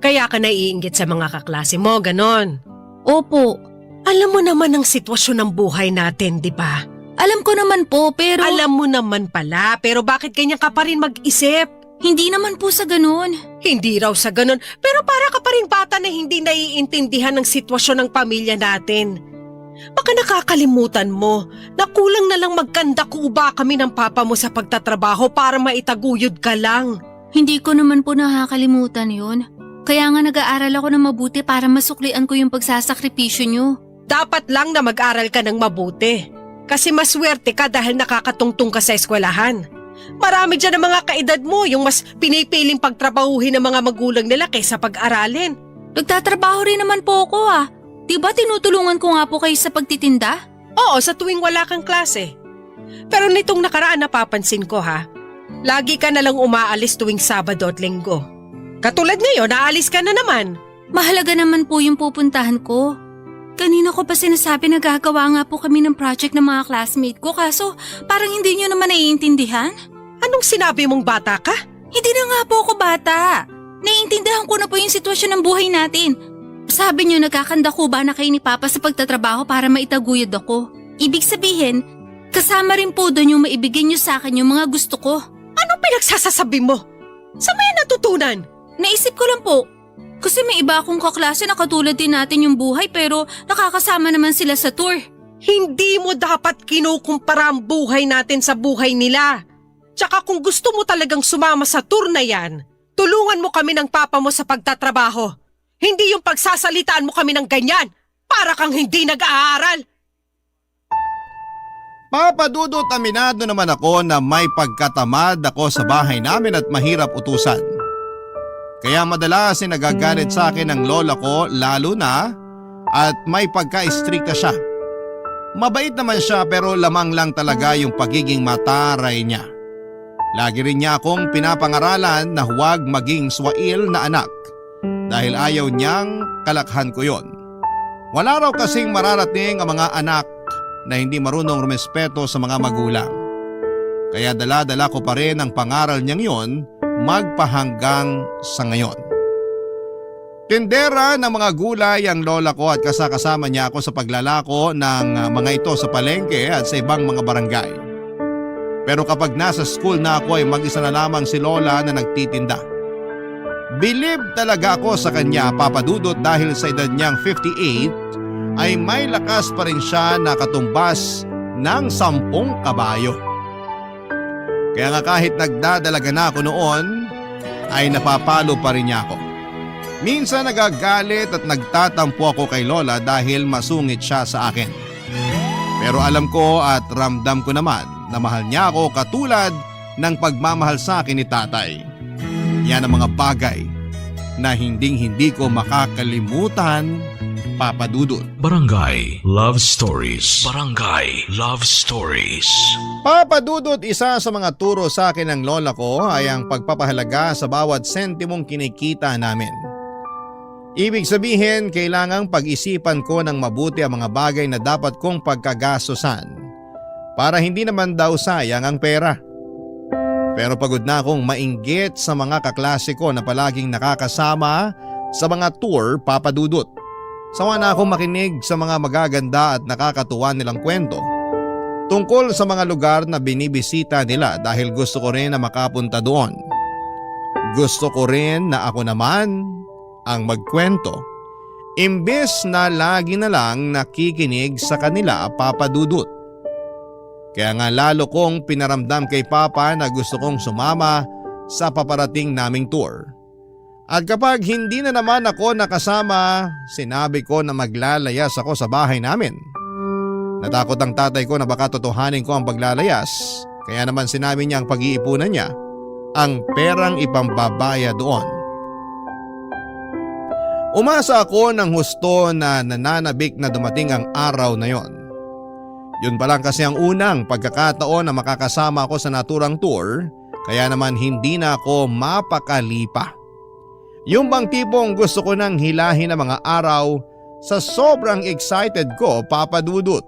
Kaya ka naiinggit sa mga kaklase mo, ganon. Opo. Alam mo naman ang sitwasyon ng buhay natin, di ba? Alam ko naman po, pero… Alam mo naman pala, pero bakit ganyan ka pa rin mag-isip? Hindi naman po sa ganun. Hindi raw sa ganun, pero para ka pa rin bata na hindi naiintindihan ng sitwasyon ng pamilya natin. Baka nakakalimutan mo na kulang na lang magkanda-kuba kami ng papa mo sa pagtatrabaho para maitaguyod ka lang. Hindi ko naman po nakakalimutan yun. Kaya nga nag-aaral ako ng mabuti para masuklian ko yung pagsasakripisyo nyo. Dapat lang na mag-aral ka ng mabuti. Kasi maswerte ka dahil nakakatungtong ka sa eskwelahan. Marami dyan ang mga kaedad mo yung mas pinipiling pagtrabahuhin ng mga magulang nila kaysa pag-aralin. Nagtatrabaho rin naman po ako Diba tinutulungan ko nga po kayo sa pagtitinda? Oo, sa tuwing wala kang klase. Pero nitong nakaraan napapansin ko ha, lagi ka na lang umaalis tuwing Sabado at Linggo. Katulad ngayon, aalis ka na naman. Mahalaga naman po yung pupuntahan ko. Kanina ko pa sinasabi na gagawa nga po kami ng project ng mga classmate ko kaso parang hindi nyo naman naiintindihan. Anong sinabi mong bata ka? Hindi na nga po ako bata. Naiintindihan ko na po yung sitwasyon ng buhay natin. Sabi nyo nagkakanda ko ba na kayo ni Papa sa pagtatrabaho para maitaguyod ako. Ibig sabihin, kasama rin po doon yung maibigay nyo sa akin yung mga gusto ko. Anong pinagsasasabi mo? Saan mo yan natutunan? Naisip ko lang po. Kasi may iba akong kaklase na katulad din natin yung buhay pero nakakasama naman sila sa tour. Hindi mo dapat kinukumpara ang buhay natin sa buhay nila. Tsaka kung gusto mo talagang sumama sa tour na yan, tulungan mo kami ng papa mo sa pagtatrabaho. Hindi yung pagsasalitaan mo kami ng ganyan. Para kang hindi nag-aaral. Papa Dudut, aminado naman ako na may pagkatamad ako sa bahay namin at mahirap utusan. Kaya madalas ay nagagalit sa akin ang lola ko lalo na at may pagka-strikta siya. Mabait naman siya pero lamang lang talaga yung pagiging mataray niya. Lagi rin niya akong pinapangaralan na huwag maging swail na anak dahil ayaw niyang kalakhan ko yon. Wala raw kasing mararating ang mga anak na hindi marunong rumespeto sa mga magulang. Kaya dala-dala ko pa rin ang pangaral niyang yon magpahanggang sa ngayon. Tindera ng mga gulay ang lola ko at kasama niya ako sa paglalako ng mga ito sa palengke at sa ibang mga barangay. Pero kapag nasa school na ako ay mag-isa na lamang si lola na nagtitinda. Bilib talaga ako sa kanya, Papa Dudut, dahil sa edad niyang 58 ay may lakas pa rin siya na katumbas ng 10 kabayo. Kaya nga kahit nagdadalaga na ako noon, ay napapalo pa rin niya ako. Minsan nagagalit at nagtatampo ako kay lola dahil masungit siya sa akin. Pero alam ko at ramdam ko naman na mahal niya ako katulad ng pagmamahal sa akin ni tatay. Yan ang mga bagay na hindi ko makakalimutan, Papa Dudut. Barangay Love Stories. Barangay Love Stories. Papa Dudut, isa sa mga turo sa akin ng lola ko ay ang pagpapahalaga sa bawat sentimong kinikita namin. Ibig sabihin, kailangang pag-isipan ko ng mabuti ang mga bagay na dapat kong pagkagastosan para hindi naman daw sayang ang pera. Pero pagod na akong mainggit sa mga kaklase ko na palaging nakakasama sa mga tour, Papa Dudut. Sawa na akong makinig sa mga magaganda at nakakatuwa nilang kwento tungkol sa mga lugar na binibisita nila dahil gusto ko rin na makapunta doon. Gusto ko rin na ako naman ang magkwento. Imbes na lagi na lang nakikinig sa kanila, Papa Dudut. Kaya nga lalo kong pinaramdam kay Papa na gusto kong sumama sa paparating naming tour. At kapag hindi na naman ako nakasama, sinabi ko na maglalayas ako sa bahay namin. Natakot ang tatay ko na baka totohanin ko ang paglalayas, kaya naman sinabi niya ang pag-iipunan niya ang perang ipambabaya doon. Umasa ako ng husto na nananabik na dumating ang araw na yon. Yun pa lang kasi ang unang pagkakataon na makakasama ako sa naturang tour, kaya naman hindi na ako mapakali pa. Yung bang tipong gusto ko nang hilahin ang mga araw sa sobrang excited ko, Papa Dudut.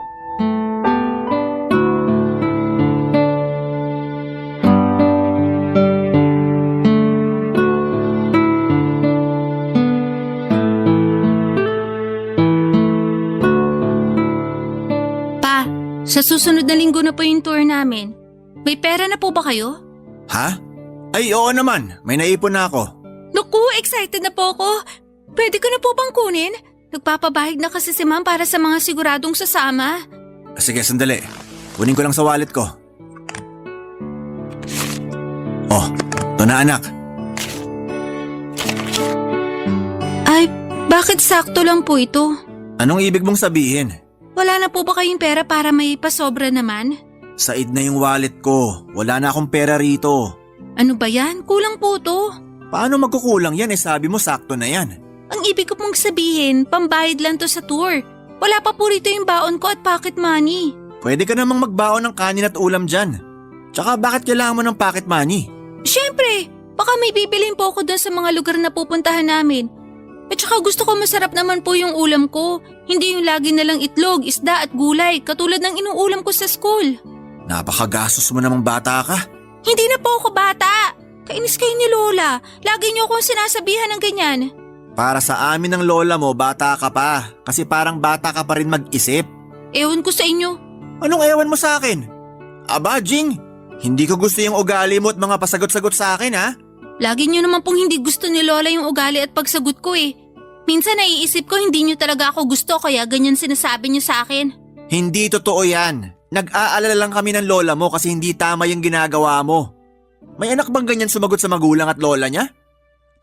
Pa, sa susunod na linggo na po yung tour namin. May pera na po ba kayo? Ha? Ay oo naman, may naipon na ako. Naku, excited na po ako. Pwede ko na po bang kunin? Nagpapabahid na kasi si Ma'am para sa mga siguradong sasama. Sige, sandali. Kunin ko lang sa wallet ko. Oh, ito na anak. Ay, bakit sakto lang po ito? Anong ibig mong sabihin? Wala na po ba kayong pera para may pasobra naman? Said na yung wallet ko. Wala na akong pera rito. Ano ba yan? Kulang po to. Paano magkukulang yan sabi mo sakto na yan? Ang ibig ko pong sabihin, pambayad lang to sa tour. Wala pa po rito yung baon ko at pocket money. Pwede ka namang magbaon ng kanin at ulam dyan. Tsaka bakit kailangan mo ng pocket money? Siyempre, baka may bibilin po ako dun sa mga lugar na pupuntahan namin. At saka gusto ko masarap naman po yung ulam ko. Hindi yung lagi nalang itlog, isda at gulay katulad ng inuulam ko sa school. Napakagastos mo namang bata ka. Hindi na po ako bata. Kainis kayo ni Lola. Lagi niyo akong sinasabihan ng ganyan. Para sa amin ng lola mo, bata ka pa. Kasi parang bata ka pa rin mag-isip. Ewan ko sa inyo. Anong ewan mo sa akin? Aba, Jing, hindi ko gusto yung ugali mo at mga pasagot-sagot sa akin, ha? Lagi niyo naman pong hindi gusto ni Lola yung ugali at pagsagot ko eh. Minsan naiisip ko hindi niyo talaga ako gusto kaya ganyan sinasabi niyo sa akin. Hindi totoo yan. Nag-aalala lang kami ng lola mo kasi hindi tama yung ginagawa mo. May anak bang ganyan sumagot sa magulang at lola niya?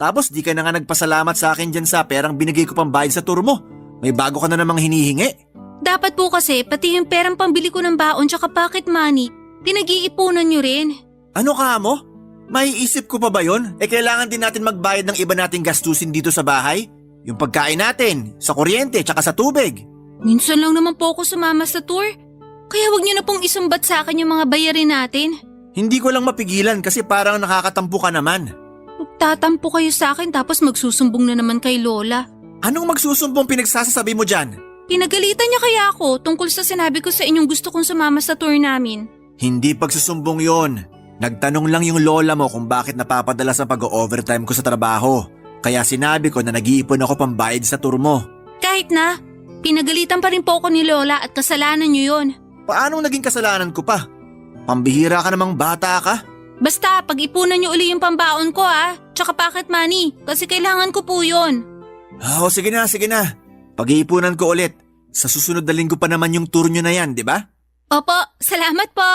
Tapos di ka na nga nagpasalamat sa akin dyan sa perang binigay ko pang bayad sa tour mo. May bago ka na namang hinihingi. Dapat po kasi pati yung perang pambili ko ng baon tsaka pocket money, pinag-iipunan niyo rin. Ano ka mo? Maiisip ko pa ba yun? Kailangan din natin magbayad ng iba nating gastusin dito sa bahay? Yung pagkain natin, sa kuryente, tsaka sa tubig. Minsan lang naman po ako sumama sa tour. Kaya wag niyo na pong isumbat sa akin yung mga bayarin natin. Hindi ko lang mapigilan kasi parang nakakatampo ka naman. Magtatampo kayo sa akin tapos magsusumbong na naman kay Lola. Anong magsusumbong pinagsasasabi mo dyan? Pinagalitan niya kaya ako tungkol sa sinabi ko sa inyong gusto kong sumama sa tour namin. Hindi pagsusumbong yon. Nagtanong lang yung lola mo kung bakit napapadala sa pag-overtime ko sa trabaho. Kaya sinabi ko na nag-iipon ako pambayad sa tour mo. Kahit na, pinagalitan pa rin po ako ni Lola at kasalanan niyo yon. Paanong naging kasalanan ko pa? Pambihira ka namang bata ka? Basta, pag-ipunan niyo uli yung pambaon ko tsaka pocket money kasi kailangan ko po yon. Oo, sige na. Pag-iipunan ko ulit. Sa susunod na linggo pa naman yung tour nyo na yan, di ba? Opo, salamat po.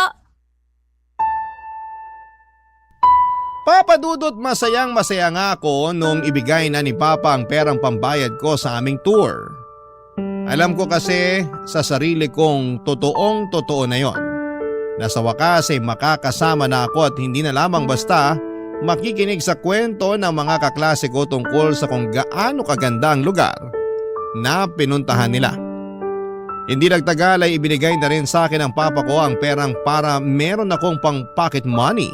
Papa Dudut, masayang-masaya nga ako nung ibigay na ni Papa ang perang pambayad ko sa aming tour. Alam ko kasi sa sarili kong totoong-totoo na yon. Na sa wakas ay makakasama na ako at hindi na lamang basta makikinig sa kwento ng mga kaklase ko tungkol sa kung gaano kaganda ang lugar na pinuntahan nila. Hindi nagtagal ay ibinigay na rin sa akin ng papa ko ang perang para meron akong pang pocket money.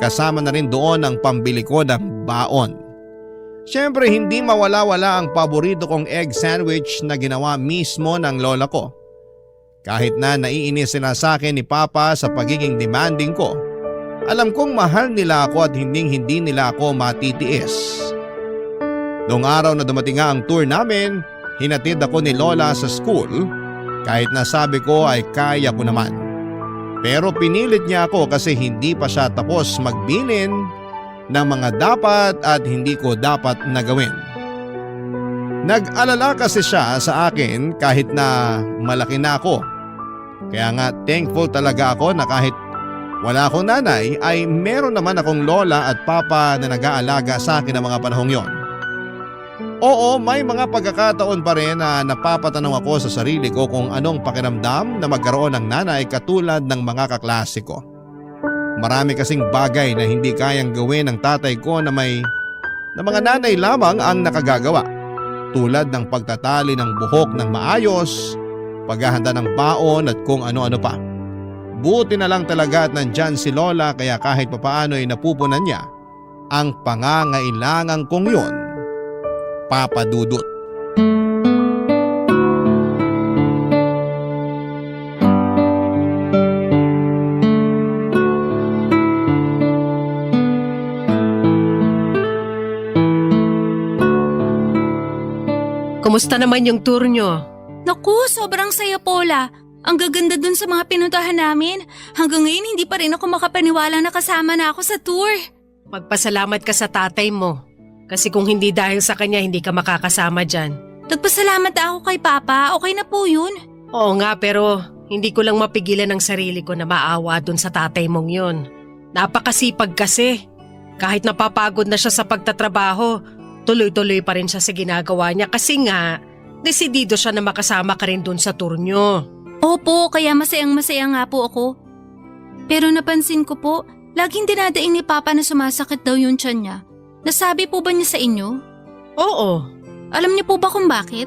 Kasama na rin doon ang pambili ko ng baon. Siyempre hindi mawala-wala ang paborito kong egg sandwich na ginawa mismo ng lola ko. Kahit na naiinis sila sa akin ni Papa sa pagiging demanding ko, alam kong mahal nila ako at hindi nila ako matitiis. Noong araw na dumating nga ang tour namin, hinatid ako ni Lola sa school kahit na sabi ko ay kaya ko naman. Pero pinilit niya ako kasi hindi pa siya tapos magbilin ng mga dapat at hindi ko dapat na gawin. Nag-alala kasi siya sa akin kahit na malaki na ako. Kaya nga thankful talaga ako na kahit wala akong nanay ay meron naman akong lola at papa na nag-aalaga sa akin ng mga panahong yon. Oo, may mga pagkakataon pa rin na napapatanong ako sa sarili ko kung anong pakiramdam na magkaroon ng nanay katulad ng mga kaklase ko. Marami kasing bagay na hindi kayang gawin ng tatay ko na mga nanay lamang ang nakagagawa. Tulad ng pagtatali ng buhok ng maayos, paghahanda ng baon at kung ano-ano pa. Buti na lang talaga at nandyan si Lola kaya kahit papaano ay napupunan niya ang pangangailangan kong yun, Papa Dudut. Kumusta naman yung tour nyo? Naku, sobrang saya Paula. Ang gaganda dun sa mga pinuntahan namin. Hanggang ngayon hindi pa rin ako makapaniwala na kasama na ako sa tour. Magpasalamat ka sa tatay mo. Kasi kung hindi dahil sa kanya, hindi ka makakasama dyan. Nagpasalamat ako kay Papa. Okay na po yun. Oo nga, pero hindi ko lang mapigilan ang sarili ko na maawa dun sa tatay mong yun. Napakasipag kasi. Kahit napapagod na siya sa pagtatrabaho, tuloy-tuloy pa rin siya sa ginagawa niya kasi nga, desidido siya na makasama ka rin dun sa tour nyo. Opo, kaya masayang-masaya nga po ako. Pero napansin ko po, laging dinadaing ni Papa na sumasakit daw yung tiyan niya. Nasabi po ba niya sa inyo? Oo. Alam niyo po ba kung bakit?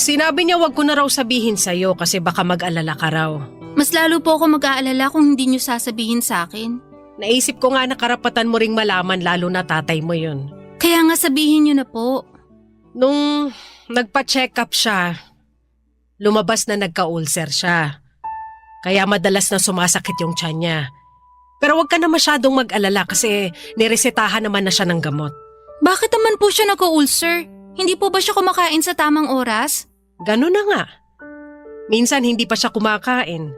Sinabi niya wag ko na raw sabihin sa'yo kasi baka mag-alala ka raw. Mas lalo po ako mag-aalala kung hindi niyo sasabihin sa akin. Naisip ko nga na karapatan mo ring malaman lalo na tatay mo yun. Kaya nga sabihin niyo na po. Nung nagpa-check up siya, lumabas na nagka-ulcer siya. Kaya madalas na sumasakit yung tiyan niya. Pero wag ka na masyadong mag-alala kasi niresetahan naman na siya ng gamot. Bakit naman po siya nagka-ulcer? Hindi po ba siya kumakain sa tamang oras? Ganun na nga. Minsan hindi pa siya kumakain.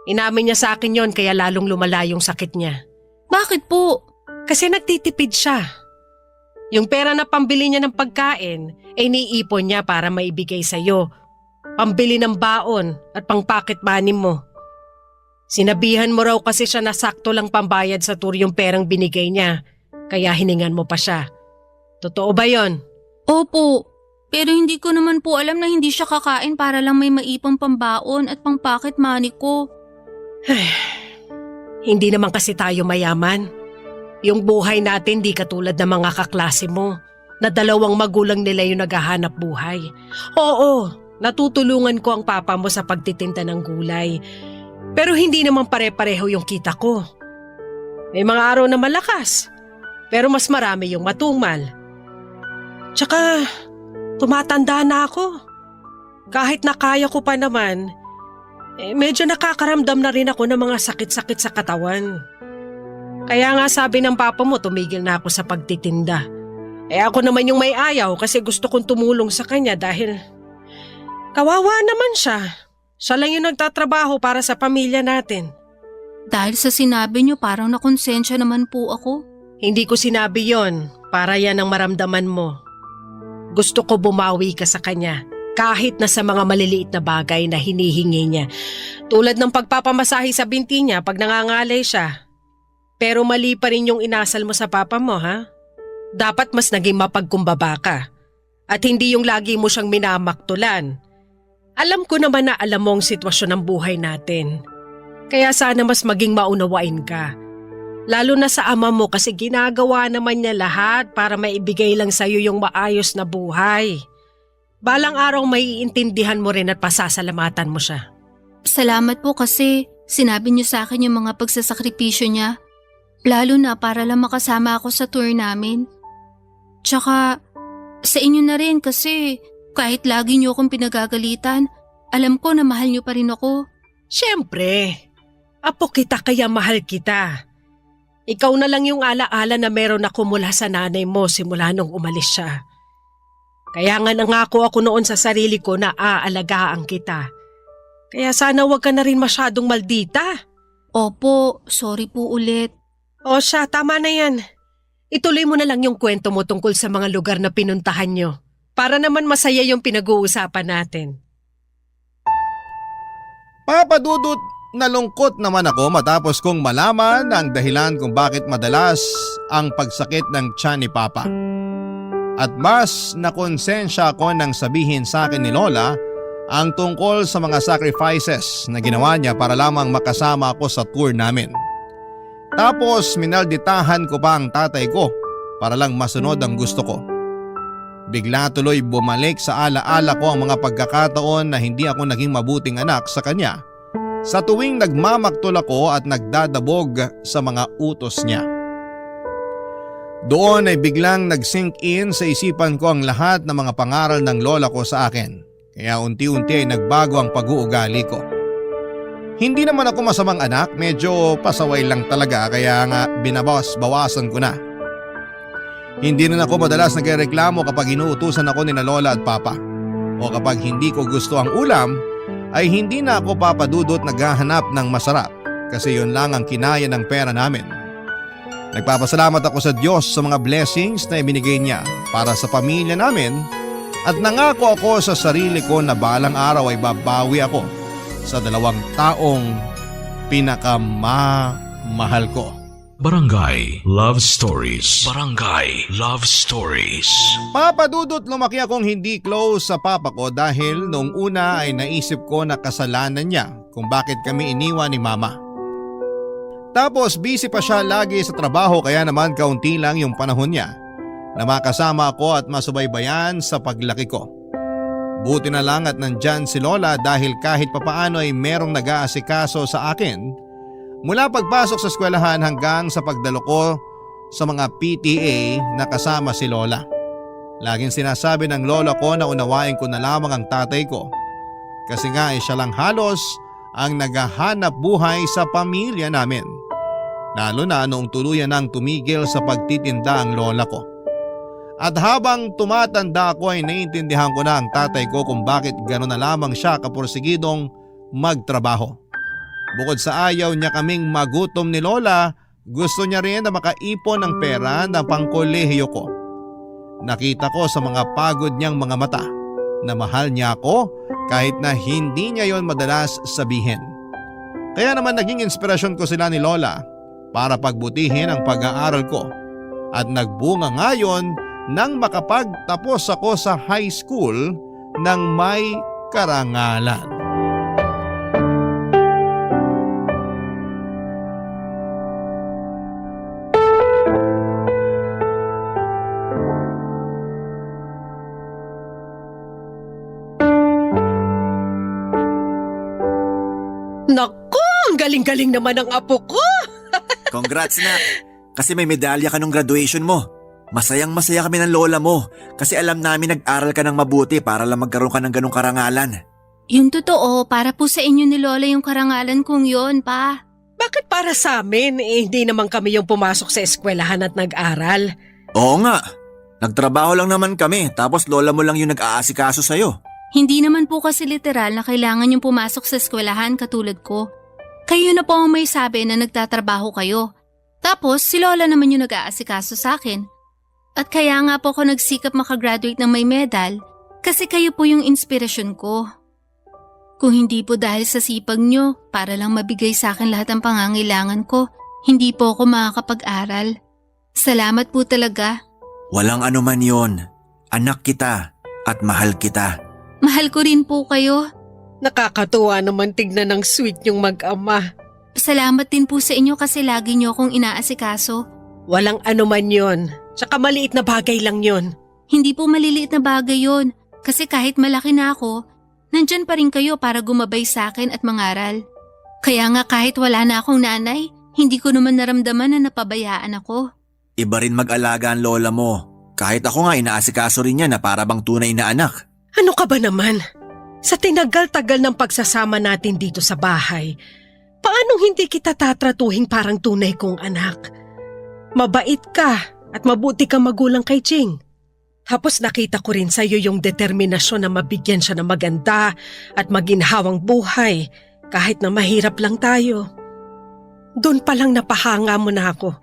Inamin niya sa akin yon kaya lalong lumala yung sakit niya. Bakit po? Kasi nagtitipid siya. Yung pera na pambili niya ng pagkain ay niipon niya para maibigay sa'yo. Pambili ng baon at pang pocket money mo. Sinabihan mo raw kasi siya na sakto lang pambayad sa tour yung perang binigay niya. Kaya hiningan mo pa siya. Totoo ba yon? Opo. Pero hindi ko naman po alam na hindi siya kakain para lang may maipang pambaon at pang pocket money ko. Hindi naman kasi tayo mayaman. Yung buhay natin di katulad ng mga kaklase mo na dalawang magulang nila yung naghahanap buhay. Oo, natutulungan ko ang papa mo sa pagtitinda ng gulay. Pero hindi naman pare-pareho yung kita ko. May mga araw na malakas, pero mas marami yung matumal. Tsaka, tumatanda na ako. Kahit na kaya ko pa naman, medyo nakakaramdam na rin ako ng mga sakit-sakit sa katawan. Kaya nga sabi ng papa mo tumigil na ako sa pagtitinda. Ako naman yung may ayaw kasi gusto kong tumulong sa kanya dahil kawawa naman siya. Siya lang yung nagtatrabaho para sa pamilya natin. Dahil sa sinabi niyo parang nakonsensya naman po ako. Hindi ko sinabi yon para yan ang maramdaman mo. Gusto ko bumawi ka sa kanya kahit na sa mga maliliit na bagay na hinihingi niya. Tulad ng pagpapamasahe sa binti niya pag nangangalay siya. Pero mali pa rin yung inasal mo sa papa mo, ha? Dapat mas naging mapagkumbaba ka. At hindi yung lagi mo siyang minamaktulan. Alam ko naman na alam mo ang sitwasyon ng buhay natin. Kaya sana mas maging maunawain ka. Lalo na sa ama mo kasi ginagawa naman niya lahat para maibigay lang sa'yo yung maayos na buhay. Balang araw maiintindihan mo rin at pasasalamatan mo siya. Salamat po kasi sinabi niyo sa akin yung mga pagsasakripisyo niya. Lalo na para lang makasama ako sa tour namin. Tsaka sa inyo na rin kasi kahit lagi niyo akong pinagagalitan, alam ko na mahal niyo pa rin ako. Siyempre, apo kita kaya mahal kita. Ikaw na lang yung alaala na meron ako mula sa nanay mo simula nung umalis siya. Kaya nga nangako ako noon sa sarili ko na aalagaan kita. Kaya sana wag ka na rin masyadong maldita. Opo, sorry po ulit. O siya, tama na yan. Ituloy mo na lang yung kwento mo tungkol sa mga lugar na pinuntahan nyo. Para naman masaya yung pinag-uusapan natin. Papadudot, nalungkot naman ako matapos kong malaman ang dahilan kung bakit madalas ang pagsakit ng tiyan ni Papa. At mas nakonsensya ako nang sabihin sa akin ni Lola ang tungkol sa mga sacrifices na ginawa niya para lamang makasama ako sa tour namin. Tapos minalditahan ko pa ang tatay ko para lang masunod ang gusto ko. Bigla tuloy bumalik sa alaala ko ang mga pagkakataon na hindi ako naging mabuting anak sa kanya sa tuwing nagmamaktol ako at nagdadabog sa mga utos niya. Doon ay biglang nag-sink in sa isipan ko ang lahat ng mga pangaral ng lola ko sa akin, kaya unti-unti ay nagbago ang pag-uugali ko. Hindi naman ako masamang anak, medyo pasaway lang talaga kaya nga binabawas-bawasan ko na. Hindi rin ako madalas nagreklamo kapag inuutusan ako ni na Lola at Papa. O kapag hindi ko gusto ang ulam, ay hindi na ako papadudot naghahanap ng masarap kasi yun lang ang kinaya ng pera namin. Nagpapasalamat ako sa Diyos sa mga blessings na ibinigay niya para sa pamilya namin at nangako ako sa sarili ko na balang araw ay babawi ako sa 2 taong pinakamamahal ko. Barangay Love Stories. Barangay Love Stories. Papadudot, lumaki akong hindi close sa papa ko dahil noong una ay naisip ko na kasalanan niya kung bakit kami iniwan ni mama. Tapos busy pa siya lagi sa trabaho kaya naman kaunti lang yung panahon niya na makasama ako at masubaybayan sa paglaki ko. Buti na lang at nandyan si Lola dahil kahit papaano ay merong nag-aasikaso sa akin mula pagpasok sa eskwelahan hanggang sa pagdalo ko sa mga PTA na kasama si Lola. Laging sinasabi ng lola ko na unawain ko na lamang ang tatay ko kasi nga siya lang halos ang naghahanap buhay sa pamilya namin. Lalo na noong tuluyan nang tumigil sa pagtitinda ang lola ko. At habang tumatanda ako ay naiintindihan ko na ang tatay ko kung bakit gano'n na lamang siya kapursigidong magtrabaho. Bukod sa ayaw niya kaming magutom ni Lola, gusto niya rin na makaipon ng pera ng pangkolehiyo ko. Nakita ko sa mga pagod niyang mga mata na mahal niya ako kahit na hindi niya yon madalas sabihin. Kaya naman naging inspirasyon ko sila ni Lola para pagbutihin ang pag-aaral ko at nagbunga ngayon nang makapagtapos ako sa high school ng may karangalan. Naku, ang galing-galing naman ang apo ko. Congrats na! Kasi may medalya ka nung graduation mo. Masayang-masaya kami ng lola mo kasi alam namin nag-aral ka ng mabuti para lang magkaroon ka ng ganong karangalan. Yung totoo, para po sa inyo ni Lola yung karangalan kong yon, pa. Bakit para sa amin? Hindi naman kami yung pumasok sa eskwelahan at nag-aral. Oo nga, nagtrabaho lang naman kami tapos lola mo lang yung nag-aasikaso sa'yo. Hindi naman po kasi literal na kailangan yung pumasok sa eskwelahan katulad ko. Kayo na po ang may sabi na nagtatrabaho kayo. Tapos si Lola naman yung nag-aasikaso sa akin. At kaya nga po ako nagsikap makagraduate ng may medal kasi kayo po yung inspirasyon ko. Kung hindi po dahil sa sipag nyo para lang mabigay sa akin lahat ng pangangailangan ko, hindi po ako makakapag-aral. Salamat po talaga. Walang anuman yon. Anak kita at mahal kita. Mahal ko rin po kayo. Nakakatuwa naman tignan ng sweet yung mag-ama. Salamat din po sa inyo kasi lagi nyo akong inaasikaso. Walang anuman yon. Tsaka maliit na bagay lang yon. Hindi po maliliit na bagay yon kasi kahit malaki na ako, nandyan pa rin kayo para gumabay sa akin at mangaral. Kaya nga kahit wala na akong nanay, hindi ko naman naramdaman na napabayaan ako. Iba rin mag-alaga ang lola mo. Kahit ako nga inaasikaso rin niya na para bang tunay na anak. Ano ka ba naman? Sa tinagal-tagal ng pagsasama natin dito sa bahay, paanong hindi kita tatratuhin parang tunay kong anak? Mabait ka at mabuti kang magulang kay Ching. Tapos nakita ko rin sa iyo yung determinasyon na mabigyan siya ng maganda at maginhawang buhay kahit na mahirap lang tayo. Doon pa lang napahanga mo na ako.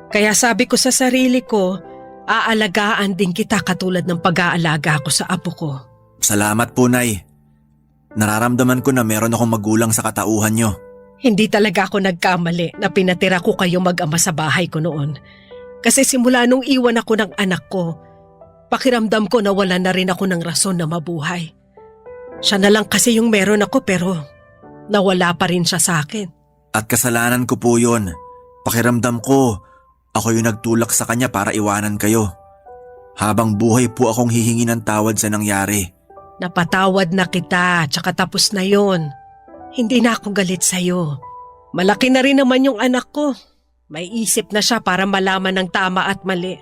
Kaya sabi ko sa sarili ko, aalagaan din kita katulad ng pag-aalaga ko sa apo ko. Salamat po, Nay. Nararamdaman ko na meron akong magulang sa katauhan nyo. Hindi talaga ako nagkamali na pinatira ko kayo mag-ama sa bahay ko noon. Kasi simula nung iwan ako ng anak ko, pakiramdam ko na wala na rin ako ng rason na mabuhay. Siya na lang kasi yung meron ako pero nawala pa rin siya sa akin. At kasalanan ko po yun. Pakiramdam ko, ako yung nagtulak sa kanya para iwanan kayo. Habang buhay po akong hihingi ng tawad sa nangyari. Napatawad na kita, tsaka tapos na yon. Hindi na ako galit sa'yo. Malaki na rin naman yung anak ko. May isip na siya para malaman ng tama at mali.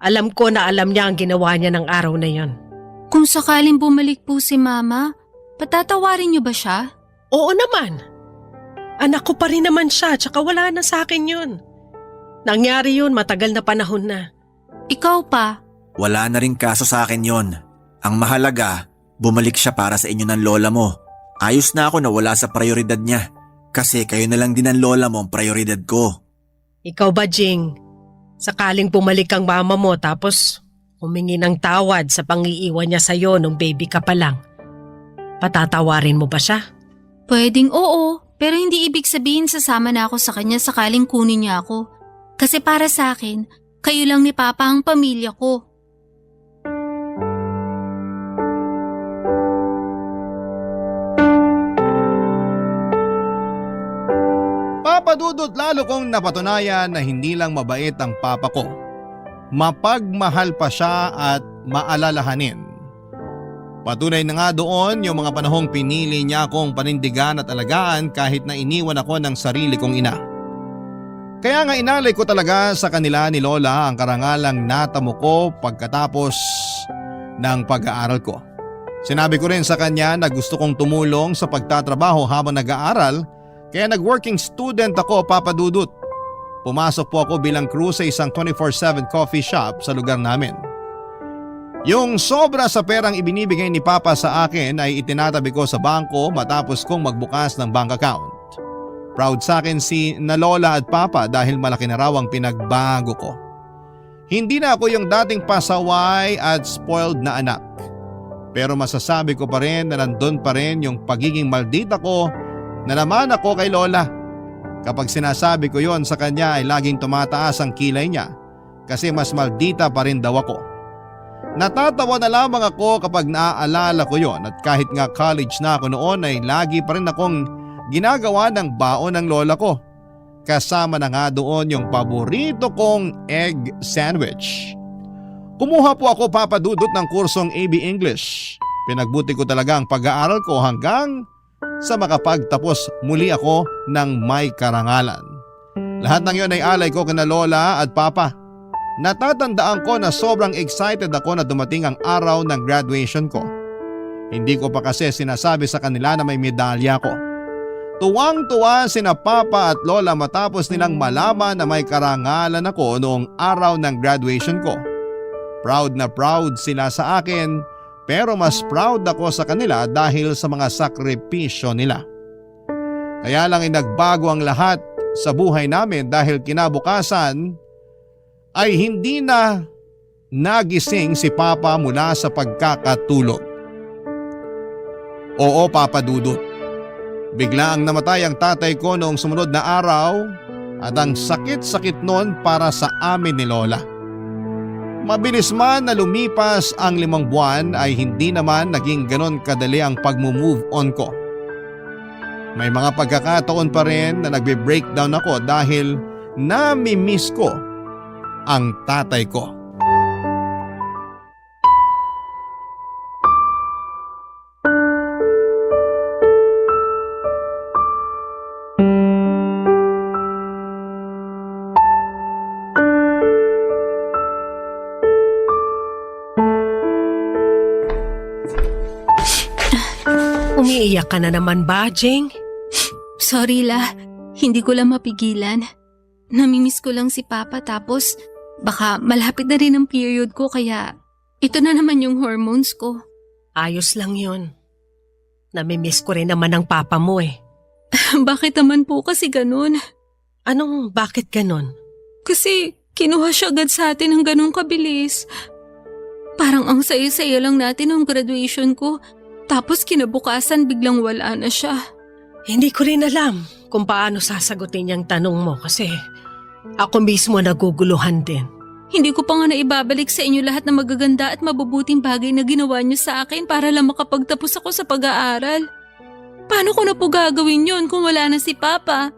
Alam ko na alam niya ang ginawa niya ng araw na yon. Kung sakaling bumalik po si Mama, patatawarin niyo ba siya? Oo naman. Anak ko pa rin naman siya, tsaka wala na sa akin yun. Nangyari yun, matagal na panahon na. Ikaw pa? Wala na rin kaso sa akin yon. Ang mahalaga, bumalik siya para sa inyo ng lola mo. Ayos na ako na wala sa prioridad niya. Kasi kayo na lang din ang lola mo ang prioridad ko. Ikaw ba, Jing? Sakaling bumalik ang mama mo tapos humingi ng tawad sa pang-iiwan niya sa'yo nung baby ka pa lang. Patatawarin mo ba siya? Pwedeng oo, pero hindi ibig sabihin sasama na ako sa kanya sakaling kunin niya ako. Kasi para sa akin, kayo lang ni Papa ang pamilya ko. Papadudot lalo kong napatunayan na hindi lang mabait ang papa ko. Mapagmahal pa siya at maalalahanin. Patunay na nga doon yung mga panahong pinili niya akong panindigan at alagaan kahit na iniwan ako ng sarili kong ina. Kaya nga inalay ko talaga sa kanila ni Lola ang karangalang natamo ko pagkatapos ng pag-aaral ko. Sinabi ko rin sa kanya na gusto kong tumulong sa pagtatrabaho habang nag-aaral kaya nag-working student ako, Papa Dudut. Pumasok po ako bilang crew sa isang 24/7 coffee shop sa lugar namin. Yung sobra sa perang ibinibigay ni Papa sa akin ay itinatabi ko sa bangko matapos kong magbukas ng bank account. Proud sa akin si na Lola at Papa dahil malaki na raw ang pinagbago ko. Hindi na ako yung dating pasaway at spoiled na anak. Pero masasabi ko pa rin na nandun pa rin yung pagiging maldita ko na naman ako kay Lola. Kapag sinasabi ko yon sa kanya ay laging tumataas ang kilay niya kasi mas maldita pa rin daw ako. Natatawa na lamang ako kapag naaalala ko yon at kahit nga college na ako noon ay lagi pa rin akong ginagawa ng baon ng lola ko. Kasama na nga doon yung paborito kong egg sandwich. Kumuha po ako, Papa Dudut, ng kursong AB English. Pinagbuti ko talaga ang pag-aaral ko hanggang sa makapagtapos muli ako ng may karangalan. Lahat ng yon ay alay ko kina Lola at Papa. Natatandaan ko na sobrang excited ako na dumating ang araw ng graduation ko. Hindi ko pa kasi sinasabi sa kanila na may medalya ko. Tuwang-tuwa sina Papa at Lola matapos nilang malaman na may karangalan ako noong araw ng graduation ko. Proud na proud sila sa akin pero mas proud ako sa kanila dahil sa mga sakripisyo nila. Kaya lang nagbago ang lahat sa buhay namin dahil kinabukasan ay hindi na nagising si Papa mula sa pagkakatulog. Oo, Papa Dudut. Bigla ang namatay ang tatay ko noong sumunod na araw at ang sakit-sakit noon para sa amin ni Lola. Mabilis man na lumipas ang 5 buwan ay hindi naman naging ganon kadali ang pag-move on ko. May mga pagkakataon pa rin na nagbe-breakdown ako dahil nami-miss ko ang tatay ko. Umiiyak ka na naman ba, Jing? Sorry La, hindi ko lang mapigilan. Namimiss ko lang si Papa tapos baka malapit na rin ang period ko kaya ito na naman yung hormones ko. Ayos lang yun. Namimiss ko rin naman ang papa mo eh. Bakit naman po kasi ganun? Anong bakit ganon? Kasi kinuha siya agad sa atin ng ganun kabilis. Parang ang saya-saya lang natin ng graduation ko tapos kinabukasan biglang wala na siya. Hindi ko rin alam kung paano sasagutin yung tanong mo kasi ako mismo naguguluhan din. Hindi ko pa nga naibabalik sa inyo lahat ng magaganda at mabubuting bagay na ginawa niyo sa akin para lang makapagtapos ako sa pag-aaral. Paano ko na po gagawin yun kung wala na si Papa?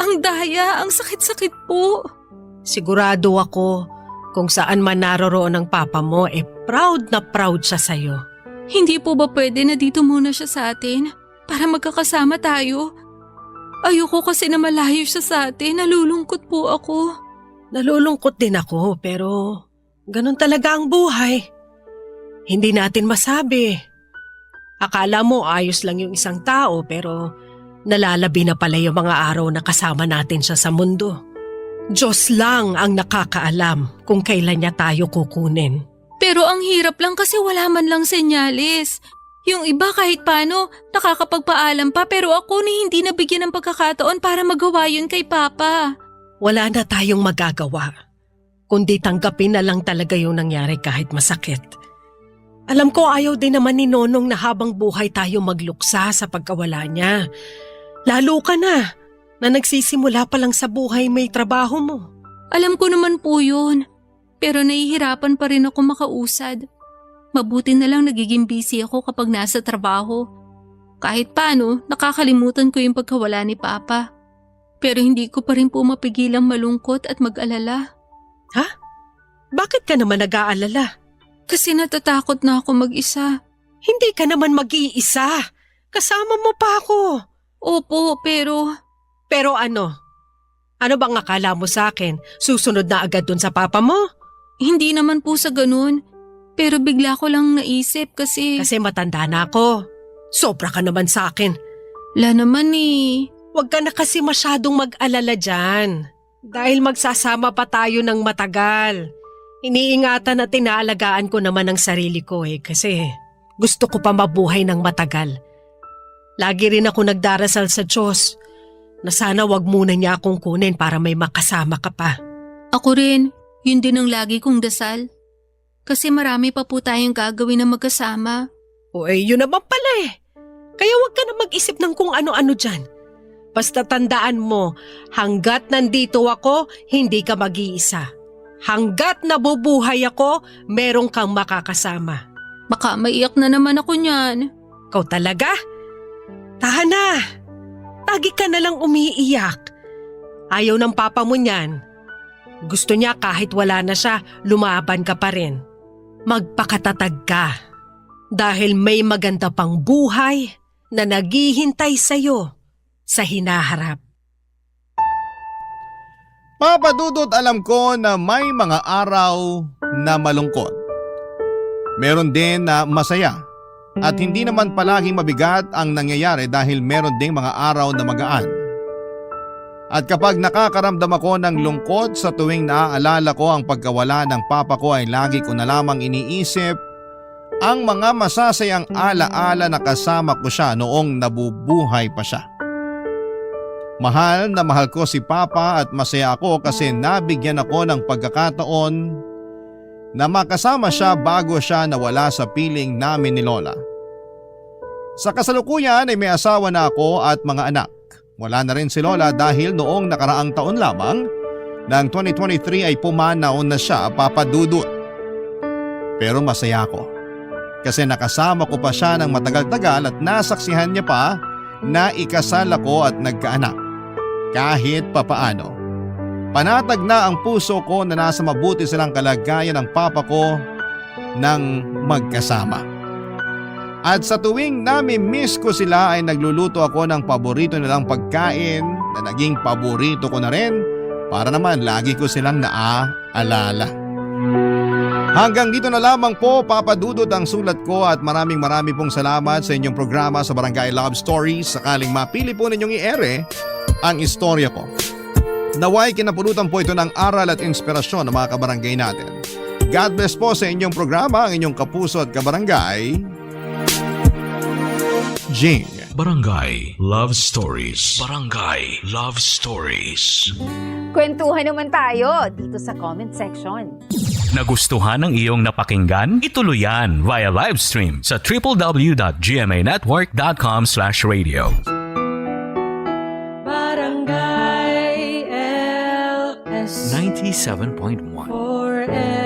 Ang daya, ang sakit-sakit po. Sigurado ako kung saan man naroroon ang papa mo proud na proud siya sa'yo. Hindi po ba pwede na dito muna siya sa atin para magkakasama tayo? Ayoko kasi na malayo siya sa atin, nalulungkot po ako. Nalulungkot din ako pero ganun talaga ang buhay. Hindi natin masabi. Akala mo ayos lang yung isang tao pero nalalabi na pala yung mga araw na kasama natin siya sa mundo. Diyos lang ang nakakaalam kung kailan niya tayo kukunin. Pero ang hirap lang kasi wala man lang senyalis. Yung iba kahit paano nakakapagpaalam pa pero ako ni hindi nabigyan ng pagkakataon para magawa yun kay Papa. Wala na tayong magagawa, kundi tanggapin na lang talaga yung nangyari kahit masakit. Alam ko ayaw din naman ni Nonong na habang buhay tayo magluksa sa pagkawala niya. Lalo ka na nagsisimula pa lang sa buhay may trabaho mo. Alam ko naman po yun, pero nahihirapan pa rin ako makausad. Mabuti na lang nagiging busy ako kapag nasa trabaho. Kahit paano, nakakalimutan ko yung pagkawala ni Papa. Pero hindi ko pa rin po mapigilang malungkot at mag-alala. Ha? Bakit ka naman nag-aalala? Kasi natatakot na ako mag-isa. Hindi ka naman mag-iisa. Kasama mo pa ako. Opo, pero Pero ano? Ano bang akala mo sa akin? Susunod na agad dun sa papa mo? hindi naman po sa ganun. Pero bigla ko lang naisip kasi Kasi matanda na ako. Sobra ka naman sa akin. la naman eh. Huwag ka na kasi masyadong mag-alala dyan. Dahil magsasama pa tayo ng matagal. Iniingatan at inaalagaan ko naman ang sarili ko kasi gusto ko pa mabuhay ng matagal. Lagi rin ako nagdarasal sa Diyos na sana wag muna niya akong kunin para may makasama ka pa. Ako rin, yun din ang lagi kong dasal. Kasi marami pa po tayong gagawin na magkasama. O yun naman pala Kaya wag ka na mag-isip ng kung ano-ano dyan. Basta tandaan mo, hanggat nandito ako, hindi ka mag-iisa. Hanggat nabubuhay ako, merong kang makakasama. Baka maiyak na naman ako niyan. Ikaw talaga? Tahan na! Lagi ka na lang umiiyak. Ayaw ng papa mo niyan. Gusto niya kahit wala na siya, lumaban ka pa rin. Magpakatatag ka. Dahil may maganda pang buhay na naghihintay sa'yo sa hinaharap. Papa Dudut, alam ko na may mga araw na malungkot. Meron din na masaya. At hindi naman palaging mabigat ang nangyayari dahil meron ding mga araw na magaan. At kapag nakakaramdam ako ng lungkot sa tuwing naaalala ko ang pagkawala ng papa ko ay lagi ko na lamang iniisip ang mga masasayang alaala na kasama ko siya noong nabubuhay pa siya. Mahal na mahal ko si Papa at masaya ako kasi nabigyan ako ng pagkakataon na makasama siya bago siya nawala sa piling namin ni Lola. Sa kasalukuyan ay may asawa na ako at mga anak. Wala na rin si Lola dahil noong nakaraang taon lamang ng 2023 ay pumanaw na siya, Papa Dudut. Pero masaya ako kasi nakasama ko pa siya ng matagal-tagal at nasaksihan niya pa na ikasal ako at nagkaanak. Kahit papaano. Panatag na ang puso ko na nasa mabuti silang kalagayan ng papa ko nang magkasama. At sa tuwing nami-miss ko sila ay nagluluto ako ng paborito nilang pagkain na naging paborito ko na rin para naman lagi ko silang naaalala. Hanggang dito na lamang po, Papa Dudut, ang sulat ko at maraming pong salamat sa inyong programa sa Barangay Love Stories. Sakaling mapili po ninyong i-ere ang istorya ko. Naway kinapulutan po ito ng aral at inspirasyon ng mga kabarangay natin. God bless po sa inyong programa, ang inyong kapuso at kabarangay, Jing. Barangay Love Stories. Barangay Love Stories. Kwentuhan naman tayo dito sa comment section. Nagustuhan ng iyong napakinggan? Ituloy yan via live stream sa www.gmanetwork.com/radio. Barangay LS 97.1 4